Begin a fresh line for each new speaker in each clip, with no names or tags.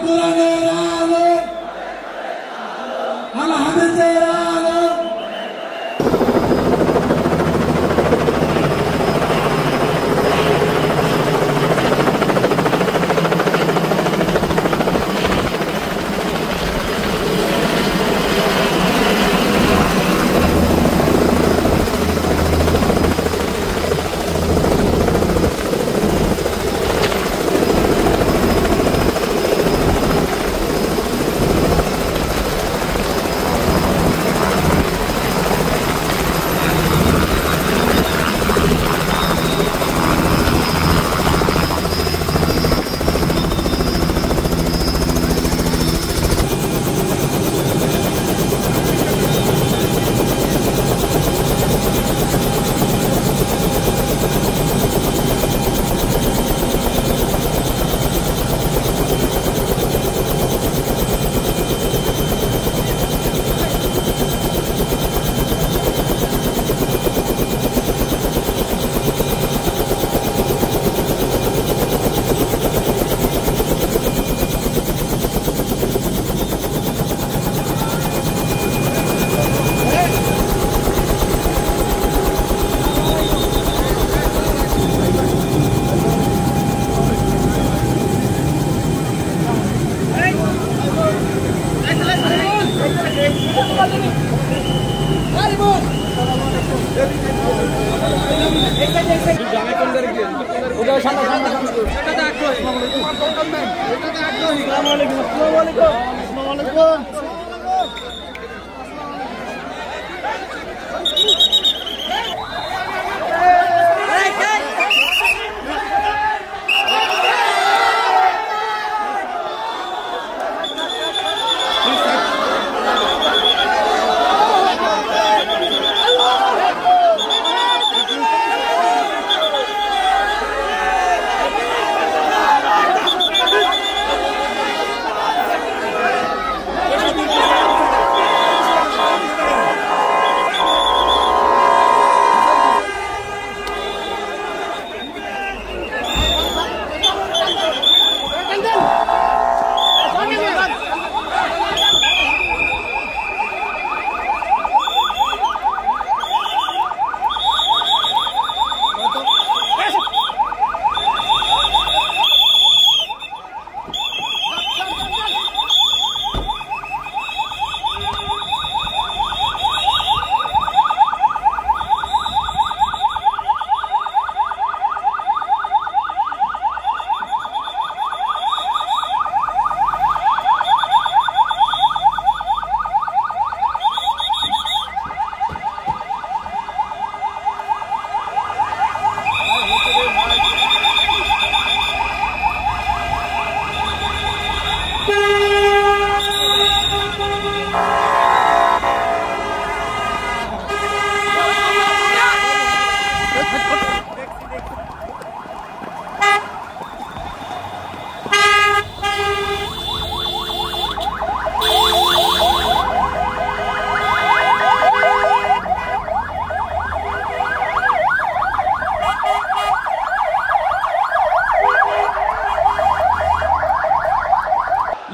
কোরআনের আলো আল হাদিসের আলো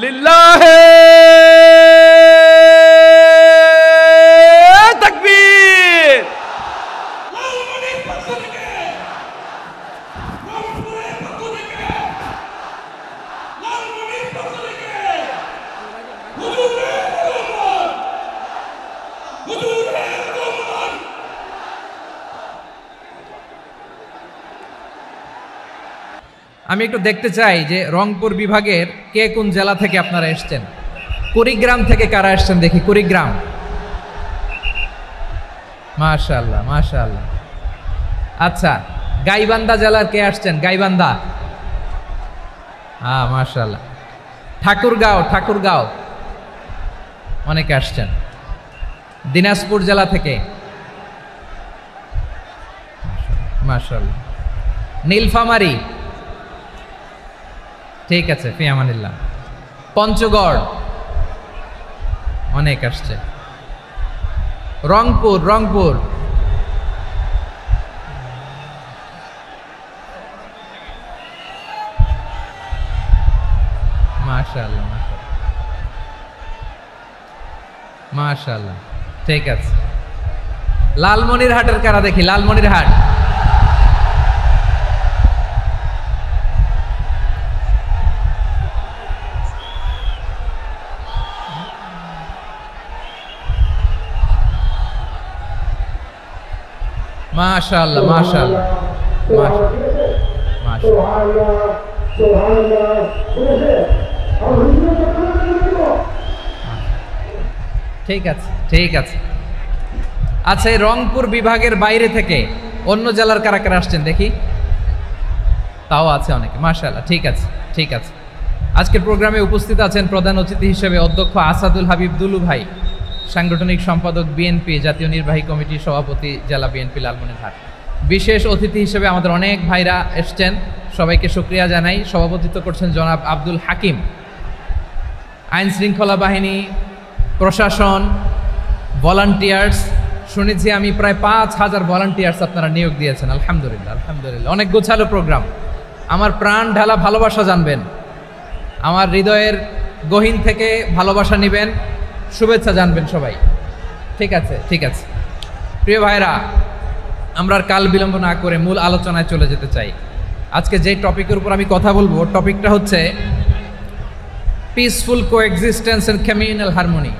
লিল্লাহে তাকবীর।
আমি একটু দেখতে চাই যে রংপুর বিভাগের কে কোন জেলা থেকে আপনারা এসেছেন। কুড়িগ্রাম থেকে কারা এসেছেন দেখি, কুড়িগ্রাম। মাশাআল্লাহ মাশাআল্লাহ। আচ্ছা, গাইবান্ধা জেলার কে আসছেন? গাইবান্ধা, হ্যাঁ মাশাআল্লাহ। ঠাকুরগাঁও, ঠাকুরগাঁও অনেকে আসছেন। দিনাজপুর জেলা থেকে মাশাআল্লাহ। নীলফামারী, ঠিক আছে, ফি আমানিল্লাহ। পঞ্চগড় অনেক আসছে। রংপুর, রংপুর মাশাআল্লাহ, মাশাআল্লাহ। ঠিক আছে, লালমনিরহাটের কারা দেখি, লালমনিরহাট। মাশাআল্লাহ, মাশাআল্লাহ, ঠিক আছে, ঠিক আছে। আচ্ছা, এই রংপুর বিভাগের বাইরে থেকে অন্য জেলার কারা কারা আসছেন দেখি, তাও আছে অনেকে। মাশাআল্লাহ, ঠিক আছে, ঠিক আছে। আজকের প্রোগ্রামে উপস্থিত আছেন প্রধান অতিথি হিসেবে অধ্যক্ষ আসাদুল হাবিব দুলু ভাই, সাংগঠনিক সম্পাদক বিএনপি, জাতীয় নির্বাহী কমিটির সভাপতি, জেলা বিএনপি লালমনিরহাট। বিশেষ অতিথি হিসেবে আমাদের অনেক ভাইরা এসছেন, সবাইকে শুকরিয়া জানাই। সভাপতিত্ব করছেন জনাব আব্দুল হাকিম। আইন শৃঙ্খলা বাহিনী, প্রশাসন, ভলান্টিয়ার্স, শুনেছি আমি প্রায় 5,000 ভলান্টিয়ার্স আপনারা নিয়োগ দিয়েছেন। আলহামদুলিল্লাহ, আলহামদুলিল্লাহ। অনেক গোছালো প্রোগ্রাম। আমার প্রাণ ঢালা ভালোবাসা জানবেন, আমার হৃদয়ের গহীন থেকে ভালোবাসা নেবেন, শুভেচ্ছা জানবেন সবাই। ঠিক আছে, ঠিক আছে। প্রিয় ভাইরা, আমরা আর কাল বিলম্ব না করে মূল আলোচনায় চলে যেতে চাই। আজকে যে টপিকের উপর আমি কথা বলবো, টপিকটা হচ্ছে peaceful coexistence and communal harmony,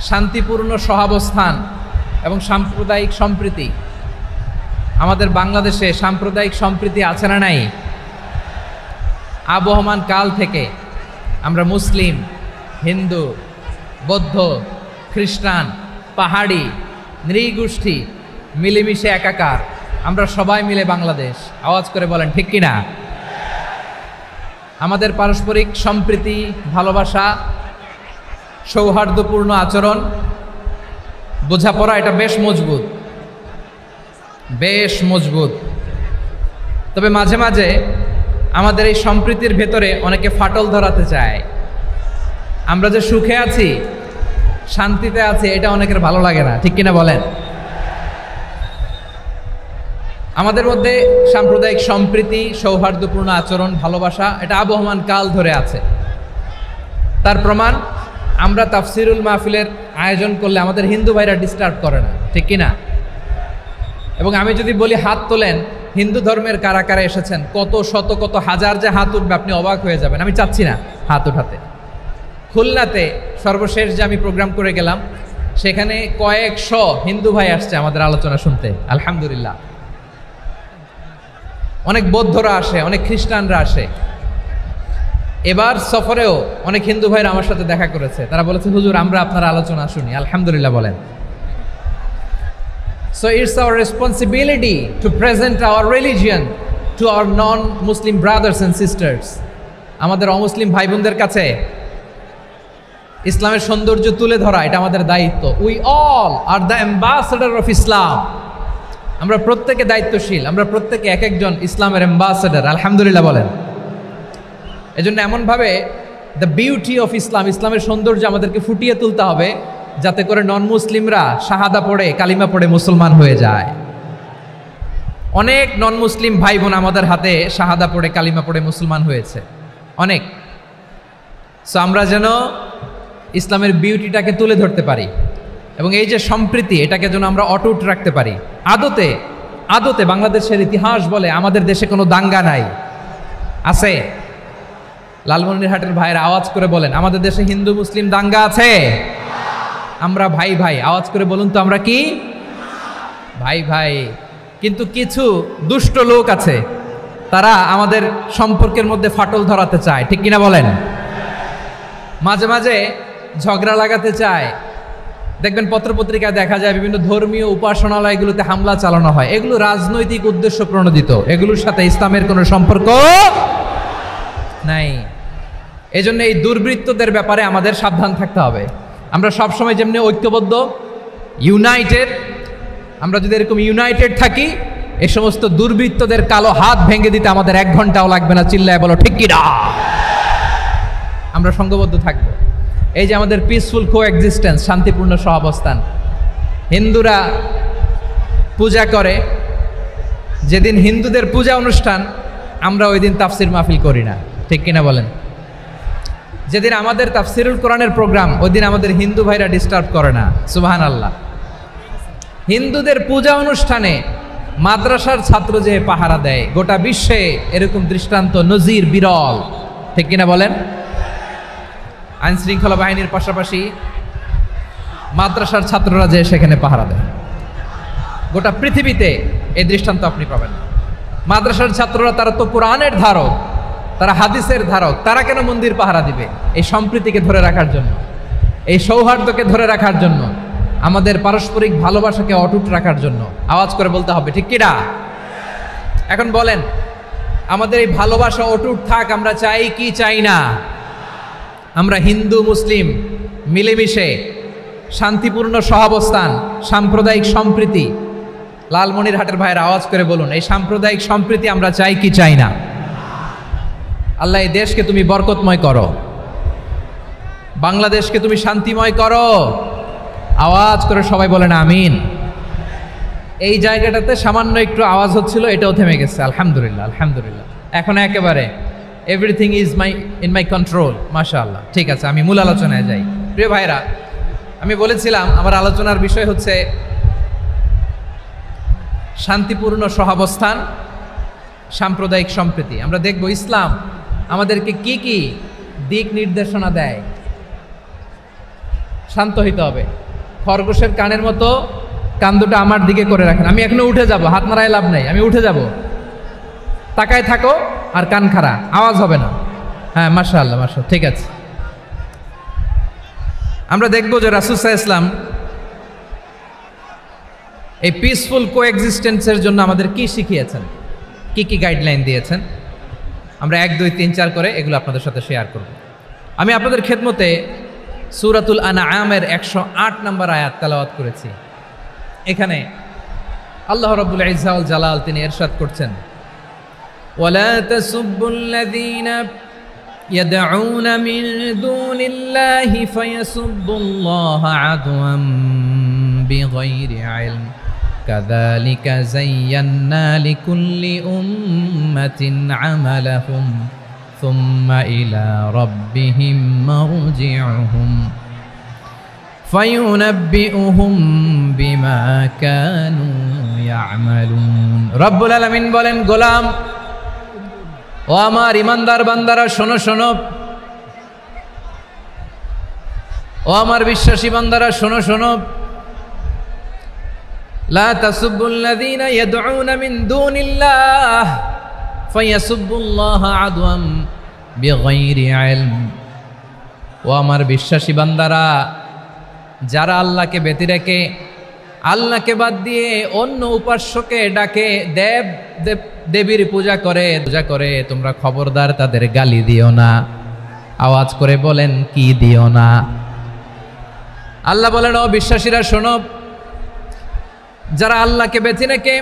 শান্তিপূর্ণ সহাবস্থান এবং সাম্প্রদায়িক সম্প্রীতি। আমাদের বাংলাদেশে সাম্প্রদায়িক সম্প্রীতি আছে না নাই? আবহমান কাল থেকে আমরা মুসলিম, হিন্দু, বৌদ্ধ, খ্রিস্টান, পাহাড়ি, নৃগোষ্ঠী মিলেমিশে একাকার, আমরা সবাই মিলে বাংলাদেশ। আওয়াজ করে বলেন ঠিক কিনা? আমাদের পারস্পরিক সম্প্রীতি, ভালোবাসা, সৌহার্দ্যপূর্ণ আচরণ, বোঝাপড়া, এটা বেশ মজবুত, বেশ মজবুত। তবে মাঝে মাঝে আমাদের এই সম্প্রীতির ভেতরে অনেকে ফাটল ধরাতে চায়। আমরা যে সুখে আছি, শান্তিতে আছি, এটা অনেকের ভালো লাগে না, ঠিক কিনা বলেন? আমাদের মধ্যে সাম্প্রদায়িক সম্প্রীতি, সৌহার্দ্যপূর্ণ আচরণ, ভালোবাসা, এটা আবহমান কাল ধরে আছে। তার প্রমাণ, আমরা তাফসিরুল মাহফিলের আয়োজন করলে আমাদের হিন্দু ভাইরা ডিস্টার্ব করে না, ঠিক কিনা? এবং আমি যদি বলি হাত তোলেন, হিন্দু ধর্মের কারা কারা এসেছেন, কত শত কত হাজার যে হাত উঠবে, আপনি অবাক হয়ে যাবেন। আমি চাচ্ছি না হাত উঠাতে। খুলনাতে সর্বশেষ যে আমি প্রোগ্রাম করে গেলাম, সেখানে কয়েকশো হিন্দু ভাই আসছে আমাদের আলোচনা শুনতে। আলহামদুলিল্লাহ। অনেক বৌদ্ধরা আসে, অনেক খ্রিস্টানরা আসে। এবার সফরেও অনেক হিন্দু ভাইরা আমার সাথে দেখা করেছে। তারা বলেছে, হুজুর আমরা আপনার আলোচনা শুনি। আলহামদুলিল্লাহ বলেন। So it's our responsibility to present our religion to our non-Muslim brothers and sisters. আমাদের অমুসলিম ভাই বোনদের কাছে ইসলামের সৌন্দর্য তুলে ধরা, এটা আমাদের দায়িত্ব। We all are the ambassador of Islam. আমরা প্রত্যেকে দায়িত্বশীল, আমরা প্রত্যেকে এক একজন ইসলামের অ্যাম্বাসেডর। আলহামদুলিল্লাহ বলেন। এজন্য এমনভাবে দ্য বিউটি অফ ইসলাম, ইসলামের সৌন্দর্য আমাদেরকে ফুটিয়ে তুলতে হবে, যাতে করে নন মুসলিমরা শাহাদা পড়ে, কালিমা পড়ে মুসলমান হয়ে যায়। অনেক নন মুসলিম ভাই বোন আমাদের হাতে শাহাদা পড়ে, কালিমা পড়ে মুসলমান হয়েছে, অনেক। সো আমরা যেন ইসলামের বিউটিটাকে তুলে ধরতে পারি এবং এই যে সম্প্রীতি, এটাকে যেন আমরা অটুট রাখতে পারি। আদতে আদতে বাংলাদেশের ইতিহাস বলে আমাদের দেশে কোনো দাঙ্গা নাই, আছে? লালমনিরহাটের ভাইয়েরা আওয়াজ করে বলেন, আমাদের দেশে হিন্দু মুসলিম দাঙ্গা আছে? আমরা ভাই ভাই, আওয়াজ করে বলুন তো, আমরা কি ভাই ভাই? কিন্তু কিছু দুষ্ট লোক আছে, তারা আমাদের সম্পর্কের মধ্যে ফাটল ধরাতে চায়, ঠিক কিনা বলেন? মাঝে মাঝে ঝগড়া লাগাতে চায়। দেখবেন পত্রপত্রিকায় দেখা যায় বিভিন্ন ধর্মীয় উপাসনালয়গুলোতে হামলা চালানো হয়। এগুলো রাজনৈতিক উদ্দেশ্য প্রণোদিত, এগুলোর সাথে ইসলামের কোনো সম্পর্ক নাই। এজন্য এই দুর্বৃত্তদের ব্যাপারে আমাদের সাবধান থাকতে হবে। আমরা সবসময় যেমনি ঐক্যবদ্ধ, ইউনাইটেড, আমরা যদি এরকম ইউনাইটেড থাকি, এই সমস্ত দুর্বৃত্তদের কালো হাত ভেঙে দিতে আমাদের 1 ঘন্টাও লাগবে না। চিল্লায় বলো ঠিক কিনা? আমরা সংঘবদ্ধ থাকবো। এই যে আমাদের পিসফুল কোএক্সিস্টেন্স, শান্তিপূর্ণ সহাবস্থান। হিন্দুরা পূজা করে, যেদিন হিন্দুদের পূজা অনুষ্ঠান, আমরা ওই দিন তাফসির মাহফিল করি না, ঠিক কিনা বলেন? যেদিন আমাদের তাফসিরুল কোরআনের প্রোগ্রাম, ওই দিন আমাদের হিন্দু ভাইরা ডিস্টার্ব করে না। সুবহানাল্লাহ। হিন্দুদের পূজা অনুষ্ঠানে মাদ্রাসার ছাত্র যে পাহারা দেয়, গোটা বিশ্বে এরকম দৃষ্টান্ত নজির বিরল, ঠিক কিনা বলেন? আইন শৃঙ্খলা বাহিনীর পাশাপাশি মাদ্রাসার ছাত্ররা যে সেখানে পাহারা দেয়, গোটা পৃথিবীতে এই দৃষ্টান্ত আপনি পাবেন না। মাদ্রাসার ছাত্ররা, তারা তো কোরআনের ধারক, তারা হাদিসের ধারক, তারা কেন মন্দির পাহারা দিবে? এই সম্প্রীতিকে ধরে রাখার জন্য, এই সৌহার্দ্যকে ধরে রাখার জন্য, আমাদের পারস্পরিক ভালোবাসাকে অটুট রাখার জন্য। আওয়াজ করে বলতে হবে, ঠিক কিনা? এখন বলেন, আমাদের এই ভালোবাসা অটুট থাক, আমরা চাই কি চাই না? আমরা হিন্দু মুসলিম মিলেমিশে শান্তিপূর্ণ সহাবস্থান, সাম্প্রদায়িক সম্প্রীতি, লালমনিরহাটের ভাইয়ের আওয়াজ করে বলুন, এই সাম্প্রদায়িক সম্প্রীতি আমরা চাই কি চাই না? আল্লাহ এই দেশকে তুমি বরকতময় করো, বাংলাদেশকে তুমি শান্তিময় করো। আওয়াজ করে সবাই বলেন আমিন। এই জায়গাটাতে সামান্য একটু আওয়াজ হচ্ছিল, এটাও থেমে গেছে। আলহামদুলিল্লাহ, আলহামদুলিল্লাহ। এখন একেবারে everything is in my control. মাশাআল্লাহ। ঠিক আছে, আমি মূল আলোচনায় যাই। প্রিয় ভাইরা, আমি বলেছিলাম আমার আলোচনার বিষয় হচ্ছে শান্তিপূর্ণ সহাবস্থান, সাম্প্রদায়িক সম্প্রীতি। আমরা দেখব ইসলাম আমাদেরকে কি কি দিক নির্দেশনা দেয়। শান্ত হইতে হবে। খরগোশের কানের মতো কান দুটো আমার দিকে করে রাখেন। আমি এখনো উঠে যাব, হাত নাড়ায় লাভ নাই, আমি উঠে যাব। তাকায় থাকো আর কান খাড়া, আওয়াজ হবে না। হ্যাঁ, মাশাআল্লাহ, মাশাআল্লাহ। ঠিক আছে, আমরা দেখব যে রাসূল সাল্লাল্লাহু আলাইহি ওয়াসাল্লাম এই পিসফুল কোএক্সিস্টেন্সের জন্য আমাদের কি শিখিয়েছেন, কি কি গাইডলাইন দিয়েছেন। আমরা 1, 2, 3, 4 করে এগুলো আপনাদের সাথে শেয়ার করব। আমি আপনাদের খেদমতে সূরাতুল আনআমের 108 নম্বর আয়াত তেলাওয়াত করেছি। এখানে আল্লাহ রাব্বুল ইজ্জা ওয়াল জালাল তিনি ইরশাদ করছেন, ওয়ালা তাসুব্বুল্লাযীনা ইয়াদউনা মিন দুনিল্লাহি ফায়াসুব্বুল্লাহা আদওয়াম বিগাইরি ইলম কাযালিকা যায়্যান্না লিকুল্লি উম্মাতিন আমালাহুম সুম্মা ইলা রাব্বিহিম মারজিউহুম ফায়ুনাব্বিউহুম বিমা কানু ইয়ামালুন। রব্বুল আলামিন বলেন, গোলাম ও আমার ইমানদার বান্দারা, শোনো শোনো। ও আমার বিশ্বাসী বান্দারা, শোনো শোনো। লা তাসুব্বুল্লাযীনা ইয়াদউনা মিন দুনিল্লাহ ফায়াসুব্বুল্লাহা আদওয়াম বিগাইরি ইলম। ও আমার বিশ্বাসী বান্দারা, যারা আল্লাহকে ব্যতি রেখে, আল্লাহকে বাদ দিয়ে অন্য উপাস্যকে ডাকে, দেবীর পূজা করে, তোমরা খবরদার তাদের গালি দিও না। আওয়াজ করে বলেন, কি দিও না? আল্লাহ বলেন, ও বিশ্বাসীরা শোনো, যারা আল্লাহকে বেছে রেখে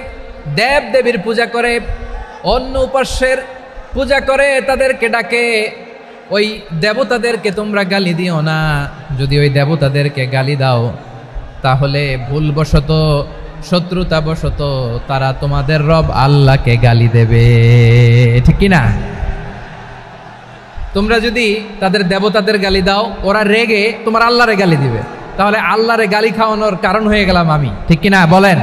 দেবীর পূজা করে, অন্য উপাস্যের পূজা করে, তাদেরকে ডাকে, ওই দেবতাদেরকে তোমরা গালি দিও না। যদি ওই দেবতাদেরকে গালি দাও, তাহলে ভুলবশত, শত্রুতাবশত তারা তোমাদের রব আল্লাহকে গালি দেবে, ঠিক কি না? তোমরা যদি তাদের দেবতাদের গালি দাও, ওরা রেগে তোমার আল্লাহরে গালি দিবে, তাহলে আল্লাহরে গালি খাওয়ানোর কারণ হয়ে গেলাম আমি, ঠিক কি না? বলেন।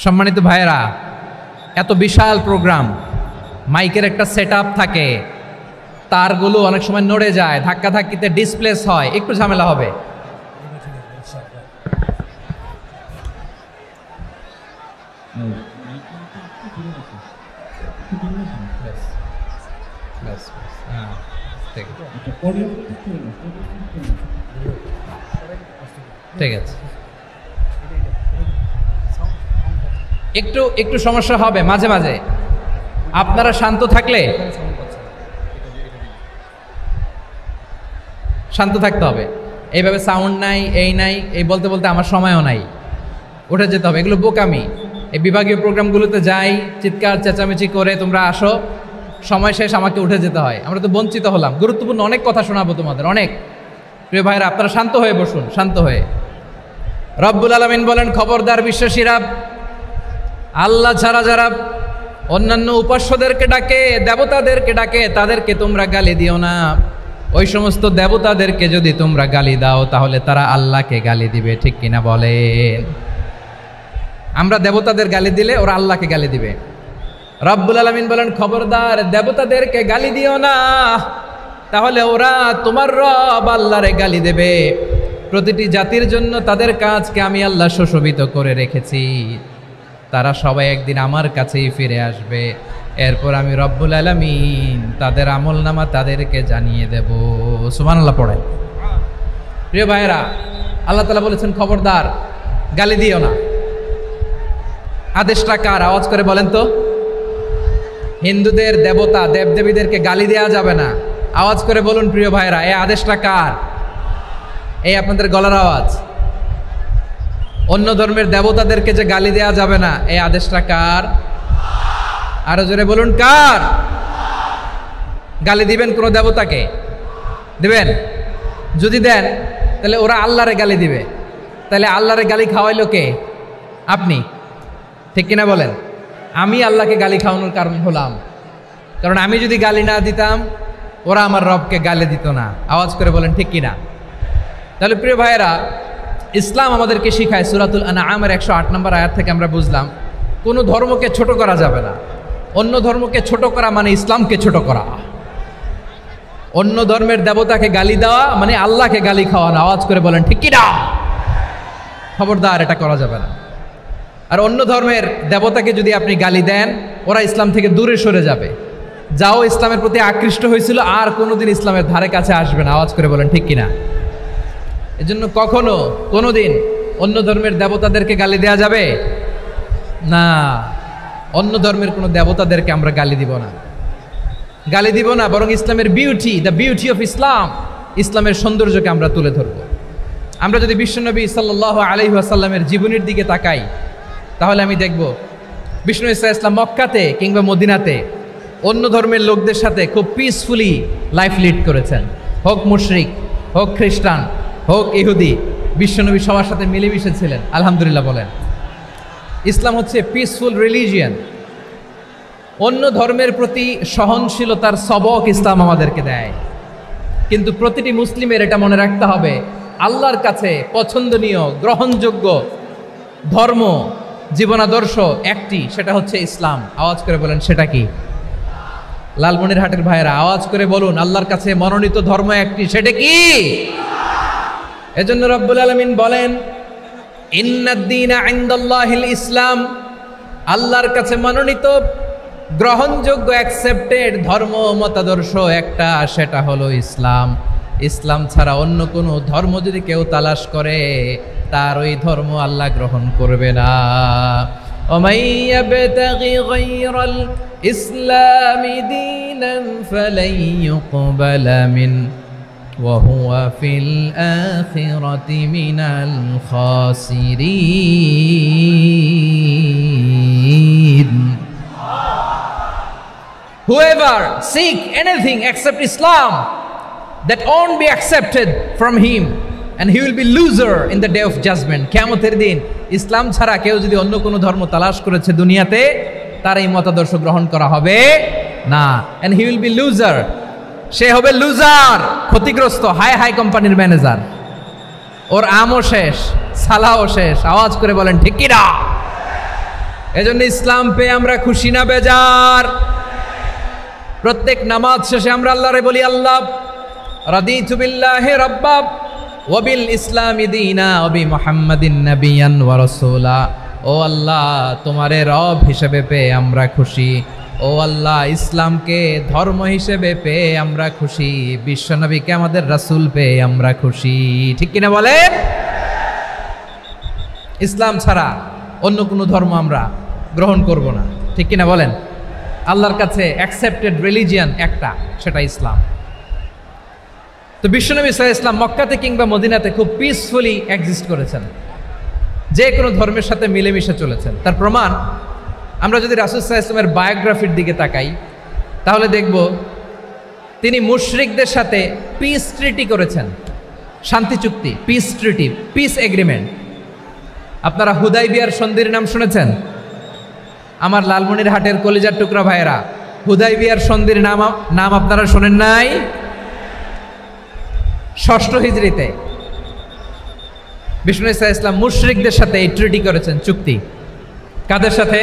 সম্মানিত ভাইয়েরা, এত বিশাল প্রোগ্রাম, মাইকের একটা সেটআপ থাকে, তারগুলো অনেক সময় নড়ে যায়, ধাক্কা ধাক্কিতে ডিসপ্লেস হয়, একটু ঝামেলা হবে। ঠিক আছে, একটু একটু সমস্যা হবে মাঝে মাঝে। আপনারা শান্ত থাকলে, শান্ত থাকতে হবে। এইভাবে সাউন্ড নাই, এই নাই, এই বলতে বলতে আমার সময়ও নাই, উঠে যেতে হবে, এগুলো বোকামি। এই বিভাগীয় প্রোগ্রামগুলোতে যাই, চিৎকার চেঁচামেচি করে তোমরা আসো, সময় শেষ আমাকে উঠে যেতে হয়। আমরা তো বঞ্চিত হলাম। গুরুত্বপূর্ণ অনেক কথা শোনাবো তোমাদের, অনেক। প্রিয় ভাইরা, আপনারা শান্ত হয়ে বসুন, শান্ত হয়ে। রব্বুল আলামিন বলেন, খবরদার বিশ্বাসীরা, আল্লাহ ছাড়া যারা অন্যান্য উপাস্যদেরকে ডাকে, দেবতাদেরকে ডাকে, তাদেরকে তোমরা গালি দিও না। ওই সমস্ত দেবতাদেরকে যদি তোমরা গালি দাও তাহলে তারা আল্লাহকে গালি দিবে, ঠিক কিনা বলেন? আমরা দেবতাদের গালি দিলে ওরা আল্লাহকে গালি দিবে। রব্বুল আলামিন বলেন, খবরদার দেবতাদেরকে গালি দিও না, তাহলে ওরা তোমার রব আল্লাহরে গালি দেবে। প্রতিটি জাতির জন্য তাদের কাজকে আমি আল্লাহ সুশোভিত করে রেখেছি, তারা সবাই একদিন আমার কাছেই ফিরে আসবে। এরপর আমি রব্বুল আলামিন তাদের আমলনামা তাদেরকে জানিয়ে দেব। সুবহানাল্লাহ পড়েন। প্রিয় ভাইয়েরা, আল্লাহ তাআলা বলেছেন খবরদার গালি দিও না। আদেশটা কার? আওয়াজ করে বলেন তো। হিন্দুদের দেবতা দেবদেবীদেরকে গালি দেওয়া যাবে না। আওয়াজ করে বলুন প্রিয় ভাইয়েরা, এই আদেশটা কার? এই আপনাদের গলার আওয়াজ। অন্য ধর্মের দেবতাদেরকে যে গালি দেওয়া যাবে না, এই আদেশটা কার? আরো জোরে বলুন, কার? গালি দিবেন কোন দেবতাকে? দিবেন? যদি দেন তাহলে ওরা আল্লাহরে গালি দিবে। তাহলে আল্লাহরে গালি খাওয়াইলো কে? আপনি, ঠিক কিনা বলেন? আমি আল্লাহকে গালি খাওয়ানোর কারণ হলাম, কারণ আমি যদি গালি না দিতাম ওরা আমার রবকে গালি দিত না। আওয়াজ করে বলেন ঠিক কিনা? তাহলে প্রিয় ভাইয়েরা, ইসলাম আমাদেরকে শিখায়, সূরাতুল আনআমের 108 নম্বর আয়াত থেকে আমরা বুঝলাম কোনো ধর্মকে ছোট করা যাবে না। অন্য ধর্মকে ছোট করা মানে ইসলামকে ছোট করা। অন্য ধর্মের দেবতাকে গালি দেওয়া মানে আল্লাহকে গালি খাওয়ানো। আওয়াজ করে বলেন ঠিক কিনা? খবরদার, এটা করা যাবে না। আর অন্য ধর্মের দেবতাকে যদি আপনি গালি দেন, ওরা ইসলাম থেকে দূরে সরে যাবে। যাও ইসলামের প্রতি আকৃষ্ট হয়েছিল আর কোনোদিন ইসলামের ধারে কাছে আসবে না। আওয়াজ করে বলেন ঠিক কিনা? এজন্য কখনো কোনোদিন অন্য ধর্মের দেবতাদেরকে গালি দেওয়া যাবে না। অন্য ধর্মের কোনো দেবতাদেরকে আমরা গালি দিব না, গালি দিব না, বরং ইসলামের beauty, the beauty of Islam, ইসলামের সৌন্দর্যকে আমরা তুলে ধরব। আমরা যদি বিশ্বনবী সাল্লাল্লাহু আলাইহি ওয়াসাল্লামের জীবনের দিকে তাকাই, তাহলে আমি দেখব বিষ্ণু ইসলাম মক্কাতে কিংবা মদিনাতে অন্য ধর্মের লোকদের সাথে খুব পিসফুলি লাইফ লিড করেছেন। হোক মুশরিক, হোক খ্রিস্টান, হোক ইহুদি, বিশ্বনবী সবার সাথে মিলেমিশে ছিলেন। আলহামদুলিল্লাহ বলেন। ইসলাম হচ্ছে পিসফুল রিলিজিয়ান। অন্য ধর্মের প্রতি সহনশীলতার সবক ইসলাম আমাদেরকে দেয়। কিন্তু প্রতিটি মুসলিমের এটা মনে রাখতে হবে, আল্লাহর কাছে পছন্দনীয় গ্রহণযোগ্য ধর্ম, জীবনাদর্শ একটি, সেটা হচ্ছে ইসলাম। আওয়াজ করে বলেন সেটা কি? লালমনিরহাটের ভাইয়েরা আওয়াজ করে বলুন, আল্লাহর কাছে মনোনীত ধর্ম একটি, সেটা কি? এজন্য রব্বুল আলামিন বলেন, ইন্নাদ-দীনা ইনদাল্লাহিল ইসলাম, আল্লাহর কাছে মনোনীত গ্রহণযোগ্য অ্যাকসেপ্টেড ধর্ম মতাদর্শ একটা, সেটা হলো ইসলাম। ইসলাম ছাড়া অন্য কোনো ধর্ম যদি কেউ তালাশ করে, তার ওই ধর্ম আল্লাহ গ্রহণ করবে না। ওমাই ইয়াবতাগি গায়রাল ইসলামি দীনান ফালাই ইউকবালা মিন ওয়া হুয়া ফিল আখিরাতি মিনাল খাসিরিন। Whoever seek anything except Islam, that won't be accepted from him, and he will be loser in the day of judgment. কিয়ামতের দিন ইসলাম ছাড়া কেউ যদি অন্য কোনো ধর্ম তালাশ করেছে দুনিয়াতে, তার এই মতাদর্শ গ্রহণ করা হবে না। and he will be loser, সে হবে লুজার, ক্ষতিগ্রস্ত, হাই হাই কোম্পানির ম্যানেজার। ওর আমও শেষ, সালাও শেষ। আওয়াজ করে বলেন ঠিক কি না? এজন্য ইসলাম পেয়ে আমরা খুশি না বেজার? প্রত্যেক নামাজ শেষে আমরা আল্লাহরে বলি, আল্লাহ রাদিতু বিল্লাহি রাব্বা ওয়া বিল ইসলামি দীনা ওয়া বি মুহাম্মাদিন নাবিয়ান ওয়া রাসূলা। ও আল্লাহ, তোমারে রব হিসেবে পেয়ে আমরা খুশি। ও আল্লাহ, ইসলামকে ধর্ম হিসেবে পেয়ে আমরা খুশি। বিশ্বনবীকে আমাদের রাসূল পেয়ে আমরা খুশি। ঠিক কিনা বলে? ইসলাম ছাড়া অন্য কোনো ধর্ম আমরা গ্রহণ করব না। ঠিক কিনা বলেন? আল্লাহর কাছে অ্যাকসেপ্টেড রিলিজিয়ান একটা, সেটা ইসলাম। তো বিশ্বনবী সাল্লাল্লাহু আলাইহি ওয়াসাল্লাম মক্কাতে কিংবা মদিনাতে খুব পিসফুলি এক্সিস্ট করেছেন। যে কোনো ধর্মের সাথে মিলেমিশে চলেছেন। তার প্রমাণ আমরা যদি রাসূল সাল্লাল্লাহু আলাইহি ওয়াসাল্লামের বায়োগ্রাফির দিকে তাকাই তাহলে দেখব তিনি মুশরিকদের সাথে পিস ট্রিটি করেছেন, শান্তি চুক্তি, পিস ট্রিটি, পিস এগ্রিমেন্ট। আপনারা হুদাইবিয়ার সন্ধির নাম শুনেছেন? আমার লালমনিরহাটের কলিজার টুকরা ভাইয়েরা, হুদাইবিয়ার সন্ধির নাম আপনারা শোনেন নাই? 6ষ্ঠ হিজরিতে বিষ্ণু ঈসা ইসলাম মুশরিকদের সাথে এই ট্রিটি করেছেন, চুক্তি। কাদের সাথে?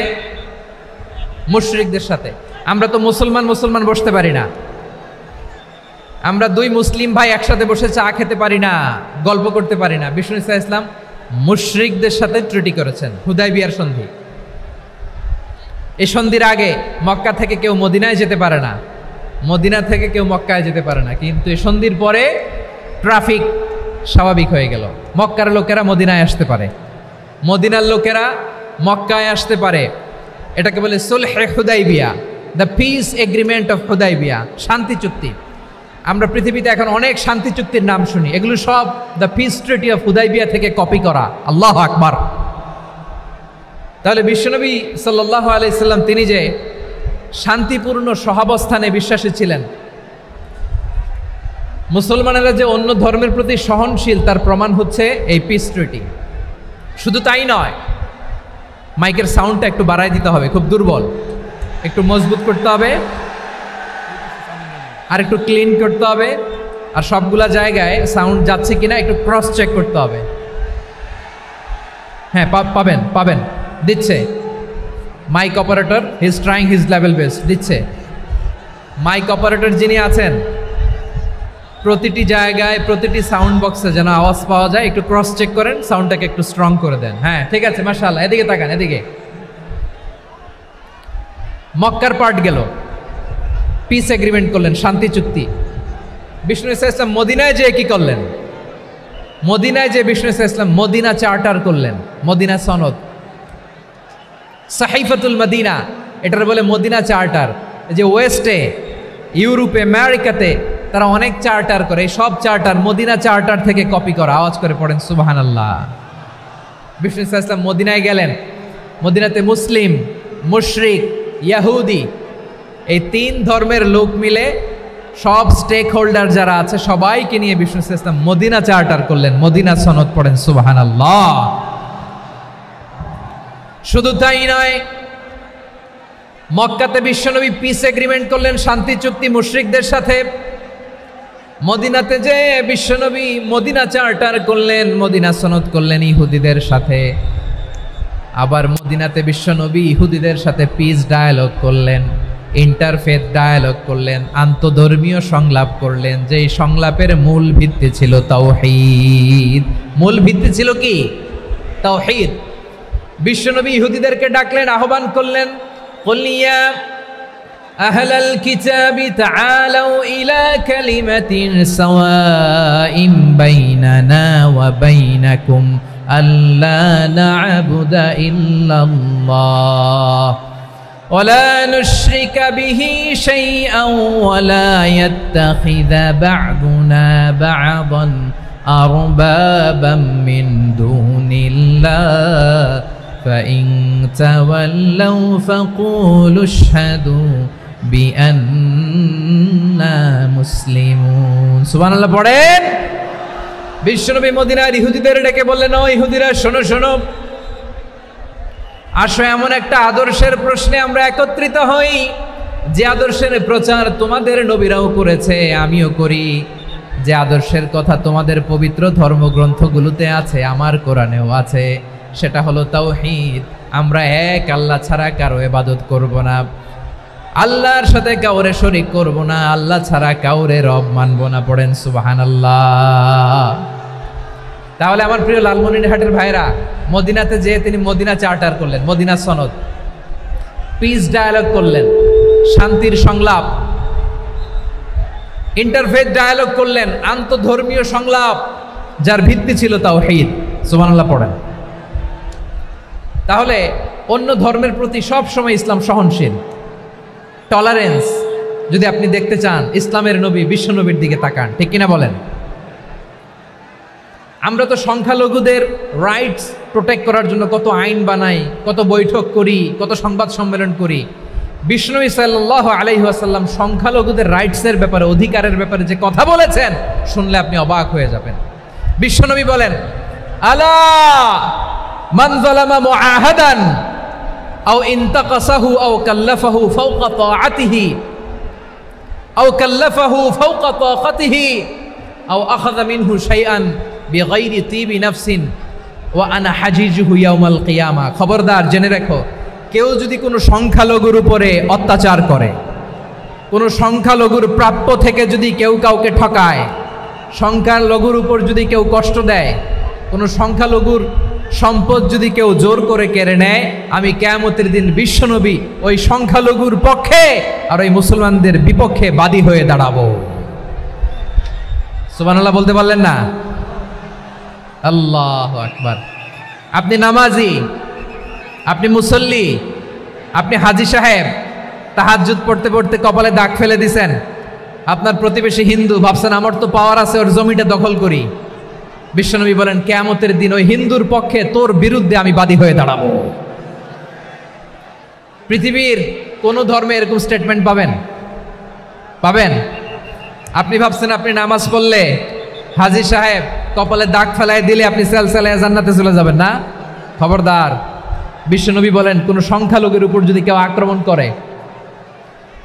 মুশরিকদের সাথে। আমরা তো মুসলমান বসতে পারি না, আমরা দুই মুসলিম ভাই একসাথে বসে চা খেতে পারি না, গল্প করতে পারি না। বিষ্ণু ঈসা ইসলাম মুশরিকদের সাথে ট্রিটি করেছেন, হুদাইবিয়ার সন্ধি। এই সন্ধির আগে মক্কা থেকে কেউ মদিনায় যেতে পারে না, মদিনা থেকে কেউ মক্কায় যেতে পারে না, কিন্তু এই সন্ধির পরে ট্রাফিক স্বাভাবিক হয়ে গেল। মক্কার লোকেরা মদিনায় আসতে পারে, মদিনার লোকেরা মক্কায় আসতে পারে। এটাকে বলে সুলহে Hudaibiya, the peace agreement of Hudaibiya, শান্তি চুক্তি। আমরা পৃথিবীতে এখন অনেক শান্তি চুক্তির নাম শুনি, এগুলো সব the piece treaty of Hudaibiya থেকে কপি করা। আল্লাহু আকবার। তাহলে বিশ্বনবী সাল্লাল্লাহু আলাইহি সাল্লাম তিনি যে শান্তিপূর্ণ সহাবস্থানে বিশ্বাসী ছিলেন, মুসলমানেরা যে অন্য ধর্মের প্রতি সহনশীল তার প্রমাণ হচ্ছে এই পিস ট্রিটি। শুধু তাই নয়, মাইকের সাউন্ডটা একটু বাড়াই দিতে হবে, খুব দুর্বল, একটু মজবুত করতে হবে, আর একটু ক্লিন করতে হবে, আর সবগুলা জায়গায় সাউন্ড যাচ্ছে কিনা একটু ক্রস চেক করতে হবে। হ্যাঁ, পাবেন দিচ্ছে mike operator, he is trying his level best, দিচ্ছে। মাইক অপারেটর যিনি আছেন প্রতিটি জায়গায় প্রতিটি সাউন্ড বক্সে যেন আওয়াজ পাওয়া যায়, একটু ক্রস চেক করেন, সাউন্ডটাকে একটু স্ট্রং করে দেন। হ্যাঁ, ঠিক আছে, মাশাআল্লাহ। এদিকে তাকান, এদিকে। মক্কার পার্ট গেল, পিস এগ্রিমেন্ট করলেন, শান্তি চুক্তি। বিষ্ণু ঈসা ইসলাম মদিনায় যেয়ে কি করলেন? মদিনায় যে বিষ্ণু ঈসা ইসলাম মদিনা চার্টার করলেন, মদিনা সনদ, সাহিফাতুল মদিনা, এটার বলে মদিনা চার্টার। যে ওয়েস্টে, ইউরোপে, আমেরিকাতে তারা অনেক চার্টার করে, সব চার্টার মদিনা চার্টার থেকে কপি করা। আওয়াজ করে পড়েন সুবহানাল্লাহ। বিষ্ণু ঈসা ইসলাম মদিনায় গেলেন, মদিনাতে মুসলিম, মুশরিক, ইয়াহুদি, এই 3 ধর্মের লোক মিলে সব স্টেক হোল্ডার যারা আছে সবাইকে নিয়ে বিষ্ণু ঈসা ইসলাম মদিনা চার্টার করলেন, মদিনা সনদ। পড়েন সুবহানাল্লাহ। শুধু তাই নয়, মক্কাতে বিশ্বনবী পিস এগ্রিমেন্ট করলেন, শান্তি চুক্তি মুশরিকদের সাথে। মদিনাতে যে বিশ্বনবী মদিনা চার্টার করলেন, মদিনা সনদ করলেন ইহুদিদের সাথে। আবার মদিনাতে বিশ্বনবী ইহুদিদের সাথে পিস ডায়ালগ করলেন, ইন্টারফেথ ডায়ালগ করলেন, আন্তধর্মীয় সংলাপ করলেন, যেই সংলাপের মূল ভিত্তি ছিল তাওহীদ। মূল ভিত্তি ছিল কি? তাওহীদ। বিশ্বনবী ইহুদিদেরকে ডাকলেন, আহ্বান করলেন, কুল ইয়া আহলাল কিতাবি তাআলাউ ইলা কালিমাতিন সাওয়াইন বাইনানা ওয়া বাইনাকুম আল্লা না'বুদা ইল্লাল্লাহ ওয়া লা নুশরিকা বিহি শাইআন ওয়া লা ইয়াত্তাখিযা বা'দুনা বা'দান আরবাবাম মিন দুনিল্লাহ فإن تولوا فقولوا اشهدوا بأننا مسلمون। সুবহানাল্লাহ পড়েন। বিশ্বনবী মদিনার ইহুদিদের ডেকে বললেন, ও ইহুদিরা, শোনো শোনো, আসো এমন একটা আদর্শের প্রশ্নে আমরা একত্রিত হই যে আদর্শের প্রচার তোমাদের নবীরাও করেছে, আমিও করি, যে আদর্শের কথা তোমাদের পবিত্র ধর্মগ্রন্থগুলোতে আছে, আমার কোরআনেও আছে। সেটা হলো তাওহীদ। আমরা এক আল্লাহ ছাড়া কারো ইবাদত করব না, আল্লাহর সাথে কাউরে শরীক করব না, আল্লাহ ছাড়া কাউরে রব মানব না। পড়েন সুবহানাল্লাহ। তাহলে আমার প্রিয় লালমনিরহাটের ভাইরা, মদিনাতে যেয়ে তিনি মদিনা চার্টার করলেন, মদিনা সনদ, পিস ডায়ালগ করলেন, শান্তির সংলাপ, ইন্টারফেথ ডায়ালগ করলেন, আন্তধর্মীয় সংলাপ, যার ভিত্তি ছিল তাওহীদ। সুবহানাল্লাহ পড়েন। তাহলে অন্য ধর্মের প্রতি সব সময় ইসলাম সহনশীল, টলারেন্স। যদি আপনি দেখতে চান ইসলামের নবী বিশ্বনবীর দিকে তাকান, ঠিক কিনা বলেন? আমরা তো সংখ্যালঘুদের রাইটস প্রোটেক্ট করার জন্য কত আইন বানাই, কত বৈঠক করি, কত সংবাদ সম্মেলন করি। বিষ্ণু সাল্লাল্লাহু আলাইহি ওয়াসাল্লাম সংখ্যালঘুদের রাইটসের ব্যাপারে, অধিকারের ব্যাপারে যে কথা বলেছেন, শুনলে আপনি অবাক হয়ে যাবেন। বিশ্বনবী বলেন, আলা মান যালামা মুআহাদান আও ইনতাকাসাহু আও কাল্লাফাহু ফাওকা তাআতিহি আও কাল্লাফাহু ফাওকা তাকাতিহি আও আখাযা মিনহু শাইআন বিগাইরি তিবি নাফসিন ওয়া আনা হাজিজুহু ইয়াউমাল কিয়ামা। খবরদার, জেনে রাখো, কেউ যদি কোনো সংখ্যালঘুর উপরে অত্যাচার করে, কোনো সংখ্যালঘুর প্রাপ্য থেকে যদি কেউ কাউকে ঠকায়, সংখ্যালঘুর উপর যদি কেউ কষ্ট দেয়, কোনো সংখ্যালঘুর সম্পদ যদি কেউ জোর করে কেড়ে নেয়, আমি কিয়ামতের দিন বিশ্বনবী ওই সংখ্যালঘুর পক্ষে আর ওই মুসলমানদের বিপক্ষে বাদী হয়ে দাঁড়াবো। সুবহানাল্লাহ বলতে পারলেন না? আল্লাহু আকবার। আপনি নামাজি, আপনি মুসল্লি, আপনি হাজী সাহেব, তাহাজ্জুদ পড়তে পড়তে কপালে দাগ ফেলে দিছেন, আপনার প্রতিবেশী হিন্দু, ভাবছেন আমার তো পাওয়ার আছে, ওর জমিটা দখল করি। বিশ্বনবী বলেন, কিয়ামতের দিন ওই হিন্দুর পক্ষে তোর বিরুদ্ধে আমি বাদী হয়ে দাঁড়াবো। পৃথিবীর কোন ধর্মে এরকম স্টেটমেন্ট পাবেন? পাবেন? আপনি ভাবছেন আপনি নামাজ পড়লে হাজী সাহেব কপালে দাগ ফেলায় দিলে আপনি সেলসেলায় জান্নাতে চলে যাবেন না? খবরদার। বিশ্বনবী বলেন, কোন সংখ্যালঘুর উপর যদি কেউ আক্রমণ করে,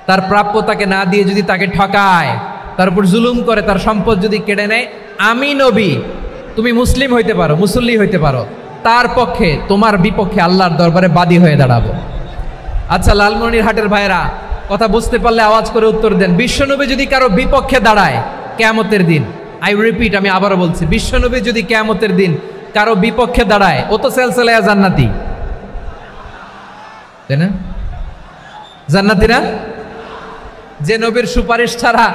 তার প্রাপ্য তাকে না দিয়ে যদি তাকে ঠকায়, তার উপর জুলুম করে, তার সম্পদ যদি কেড়ে নেয়, আমি নবী, তুমি মুসলিম হইতে পারো, মুসল্লি হইতে পারো, তার পক্ষে, তোমার বিপক্ষে আল্লাহর দরবারে বাদী হয়ে দাঁড়াবো। আচ্ছা লালমনিরহাটের ভাইরা, কথা বুঝতে পারলে আওয়াজ করে উত্তর দেন। বিশ্বনবী যদি কারো বিপক্ষে দাঁড়ায় কিয়ামতের দিন, আই রিপিট, আমি আবারও বলছি, বিশ্বনবী যদি কিয়ামতের দিন কারো বিপক্ষে দাঁড়ায়, ও তো সেলসেলায়া জান্নাতি, তাই না? জান্নাতি না? যে নবীর সুপারিশ ছাড়া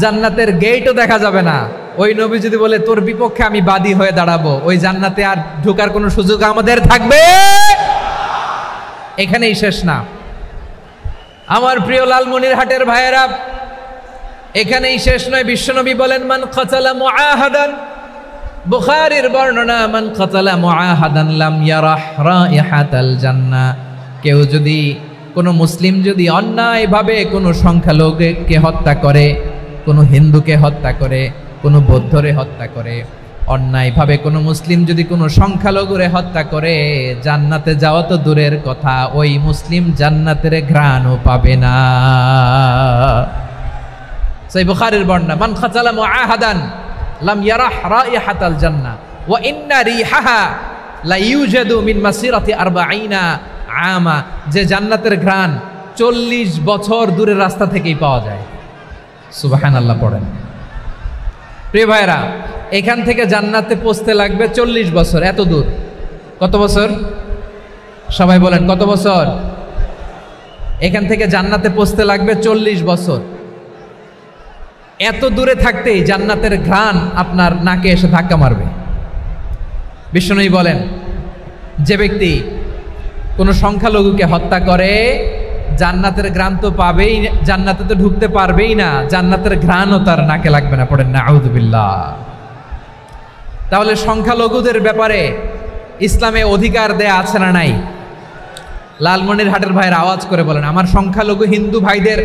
জান্নাতের গেটও দেখা যাবে না, ওই নবী যদি বলে তোর বিপক্ষে আমি বাদী হয়ে দাঁড়াবো, ওই জান্নাতে আর ঢোকার কোনো সুযোগ আমাদের থাকবে? এখানেই শেষ না আমার প্রিয় লালমনিরহাটের ভাইয়েরা, এখানেই শেষ নয়। বিশ্বনবী বলেন, মান কাতালা মুআহাদান, বুখারীর বর্ণনা, মান কাতালা মুআহাদান লাম ইয়ারাহ রাইহাতাল জান্নাহ। কেউ যদি, কোনো মুসলিম যদি অন্যায়ভাবে কোনো সংখ্যালঘুকে হত্যা করে, কোনো হিন্দুকে হত্যা করে, কোনো বৌদ্ধরে হত্যা করে, অন্যায়ভাবে কোনো মুসলিম যদি কোনো সংখ্যালঘুরে হত্যা করে, জান্নাতে যাওয়া তো দূরের কথা, ওই মুসলিম জান্নাতের ঘ্রাণও পাবে না। সেই বুখারীর বর্ণনা, মান কাতালা মুআহাদান লাম ইয়ারাহ রাইহাতাল জান্নাহ ওয়া ইন্না রিহাহা লা ইউজাদু মিন মাসিরাতি 40 আমা। যে জান্নাতের ঘ্রাণ 40 বছর দূরের রাস্তা থেকেই পাওয়া যায়। সুবহানাল্লাহ পড়েন। প্রিয় ভাইরা, এখান থেকে জান্নাতে পৌঁছতে লাগবে 40 বছর। এত দূর, কত বছর? সবাই বলেন কত বছর? এখান থেকে জান্নাতে পৌঁছতে লাগবে 40 বছর। এত দূরে থাকতেই জান্নাতের ঘ্রাণ আপনার নাকে এসে ধাক্কা মারবে। বিশ্বনবী বলেন, যে ব্যক্তি কোনো সংখ্যালঘুকে হত্যা করে, জান্নাতের ঘ্রাণ তো পাবেই, জান্নাতে তো ঢুকতে পারবেই না, জান্নাতের ঘ্রাণও তার নাকে লাগবে না। পড়েন না আউযুবিল্লাহ। তাহলে সংখ্যালঘুদের ব্যাপারে ইসলামে অধিকার দেয়া আছে না নাই? লালমনিরহাটের ভাইয়ের আওয়াজ করে বলেন, আমার সংখ্যালঘু হিন্দু ভাইদের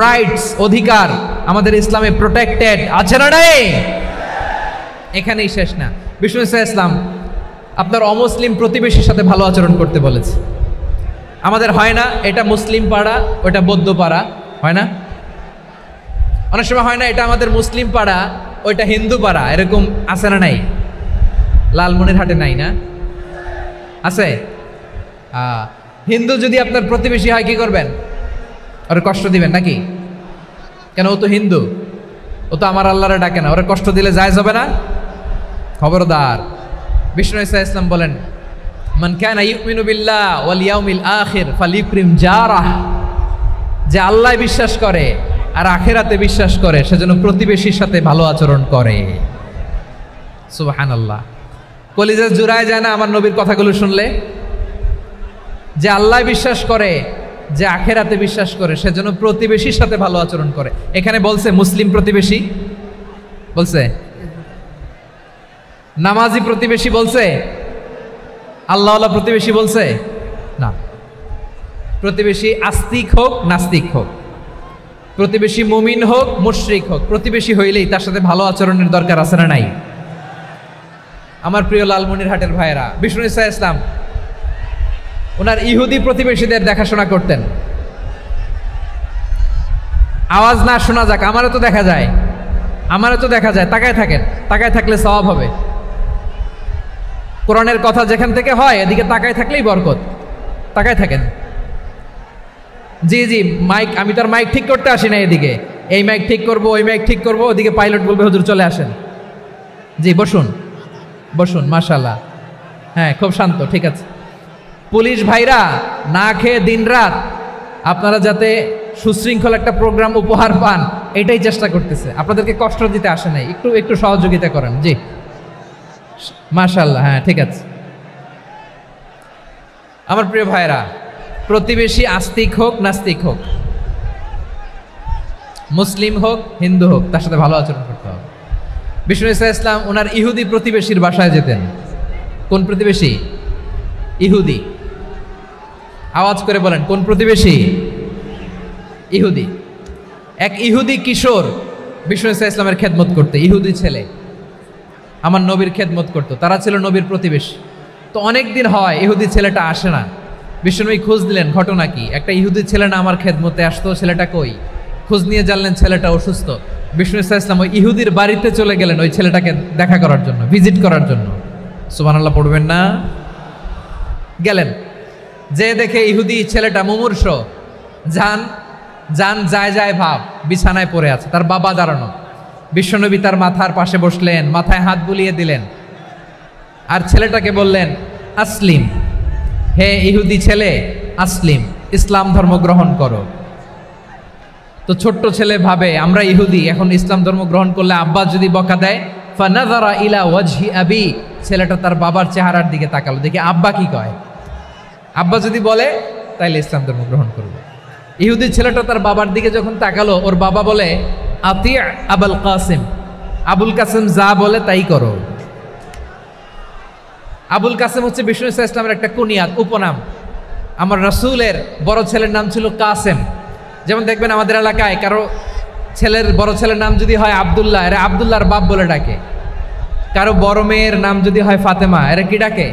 রাইটস, অধিকার আমাদের ইসলামে প্রোটেক্টেড আছে না নাই? এখানেই শেষ না। বিষ্ণু ইসলাম আপনার অমুসলিম প্রতিবেশীর সাথে ভালো আচরণ করতে বলেছে। আমাদের হয় না এটা মুসলিম পাড়া, ওটা বৌদ্ধ পাড়া, হয় না? অনেক সময় হয় না এটা আমাদের মুসলিম পাড়া, ওইটা হিন্দু পাড়া, এরকম আছে না নাই? লালমনিরহাটে নাই না? আছে? হিন্দু যদি আপনার প্রতিবেশী হয় কি করবেন? ওর কষ্ট দিবেন নাকি? কেন? ও তো হিন্দু, ও তো আমার আল্লাহরে ডাকে না, ওরা কষ্ট দিলে জায়েজ হবে না? খবরদার। বিষ্ণু ইসলাম বলেন, মান কানা ইউমিনু বিল্লাহ ওয়াল ইয়াউমিল আখির ফালিউকরিম জারাহ। যে আল্লাহ বিশ্বাস করে আর আখিরাতে বিশ্বাস করে, সেজন্য প্রতিবেশীর সাথে ভালো আচরণ করে। সুবহানাল্লাহ। কলিজা জুড়ায় যায় না আমার নবীর কথাগুলো শুনলে? যে আল্লাহ বিশ্বাস করে, যে আখিরাতে বিশ্বাস করে, সেজন্য প্রতিবেশীর সাথে ভালো আচরণ করে। এখানে বলছে মুসলিম প্রতিবেশী, বলছে নামাজি প্রতিবেশী, বলছে আল্লাহওয়ালা প্রতিবেশী বলছে না। প্রতিবেশী আস্তিক হোক নাস্তিক হোক, প্রতিবেশী মুমিন হোক মুশরিক হোক, প্রতিবেশী হইলেই তার সাথে ভালো আচরণের দরকার আছে না নাই? আমার প্রিয় লালমনিরহাটের ভাইয়েরা, বিষ্ণু ইসা ইসলাম ওনার ইহুদি প্রতিবেশীদের দেখাশোনা করতেন। আওয়াজ না শোনা যাক, আমারও তো দেখা যায়, তাকায় থাকেন, তাকায় থাকলে সওয়াব হবে। কোরআনের কথা যেখান থেকে হয় এদিকে তাকায় থাকলেই বরকত। তাকায় থাকেন। জি জি, মাইক, আমি তার মাইক ঠিক করতে আসি না এদিকে, এই মাইক ঠিক করব, ওই মাইক ঠিক করব, ওদিকে পাইলট বলবে হুজুর চলে আসেন। জি বসুন বসুন, মাশাআল্লাহ, হ্যাঁ খুব শান্ত, ঠিক আছে। পুলিশ ভাইরা না খেয়ে দিনরাত আপনারা যাতে সুশৃঙ্খল একটা প্রোগ্রাম উপহার পান এটাই চেষ্টা করতেছে, আপনাদেরকে কষ্ট দিতে আসে নাই, একটু একটু সহযোগিতা করেন। জি মাশাআল্লাহ, হ্যাঁ ঠিক আছে। আমার প্রিয় ভাইরা, প্রতিবেশী আস্তিক হোক নাস্তিক হোক, মুসলিম হোক হিন্দু হোক, তার সাথে ভালো আচরণ করতে হবে। বিষ্ণু ইসা ইসলাম ওনার ইহুদি প্রতিবেশীর বাসায় যেতেন। কোন প্রতিবেশী? ইহুদি। আওয়াজ করে বলেন, কোন প্রতিবেশী? ইহুদি। এক ইহুদি কিশোর বিষ্ণু ইসা ইসলামের খেদমত করতে, ইহুদি ছেলে আমার নবীর খেদমত করতো, তারা ছিল নবীর প্রতিবেশী। তো অনেক দিন হয় ইহুদি ছেলেটা আসে না। বিষ্ণুনবী খোঁজ দিলেন, ঘটনা কি? একটা ইহুদি ছেলে না আমার খেদমতে আসতো, ছেলেটা কই? খোঁজ নিয়ে জানলেন ছেলেটা অসুস্থ। বিষ্ণু ইসা ইসলাম ওই ইহুদির বাড়িতে চলে গেলেন ওই ছেলেটাকে দেখা করার জন্য, ভিজিট করার জন্য। সুবহানাল্লাহ পড়বেন না? গেলেন, যে দেখে ইহুদি ছেলেটা মুমূর্ষ, জান জান যায় যায় ভাব, বিছানায় পড়ে আছে, তার বাবা দাঁড়ানো। বিশ্বনবী তার মাথার পাশে বসলেন, মাথায় হাত বুলিয়ে দিলেন, আর ছেলেটাকে বললেন আসলিম, হে ইহুদি ছেলে আসলিম, ইসলাম ধর্ম গ্রহণ করো। তো ছোট্ট ছেলে ভাবে আমরা ইহুদি, এখন ইসলাম ধর্ম গ্রহণ করলে আব্বা যদি বকা দেয়, ফানাযারা ইলা ওয়াজহি আবি, ছেলেটা তার বাবার চেহারার দিকে তাকালো, দেখি আব্বা কি কয়। আব্বা যদি বলে তাইলে ইসলাম ধর্ম গ্রহণ করবে। ইহুদি ছেলেটা তার বাবার দিকে যখন তাকালো, ওর বাবা বলে আতি আবুল কাসিম, আবুল কাসিম যা বলে তাই করো। আবুল কাসিম হচ্ছে বিষ্ণু ইসা ইসলামের একটা কুনিয়াত, উপনাম। আমার রাসূলের বড় ছেলের নাম ছিল কাসেম। যেমন দেখবেন আমাদের এলাকায় কারো ছেলের বড় ছেলের নাম যদি হয় আব্দুল্লাহ, এরা আব্দুল্লাহর বাপ বলে ডাকে। কারো বড় মেয়ের নাম যদি হয় ফাতেমা, এরা কি ডাকে?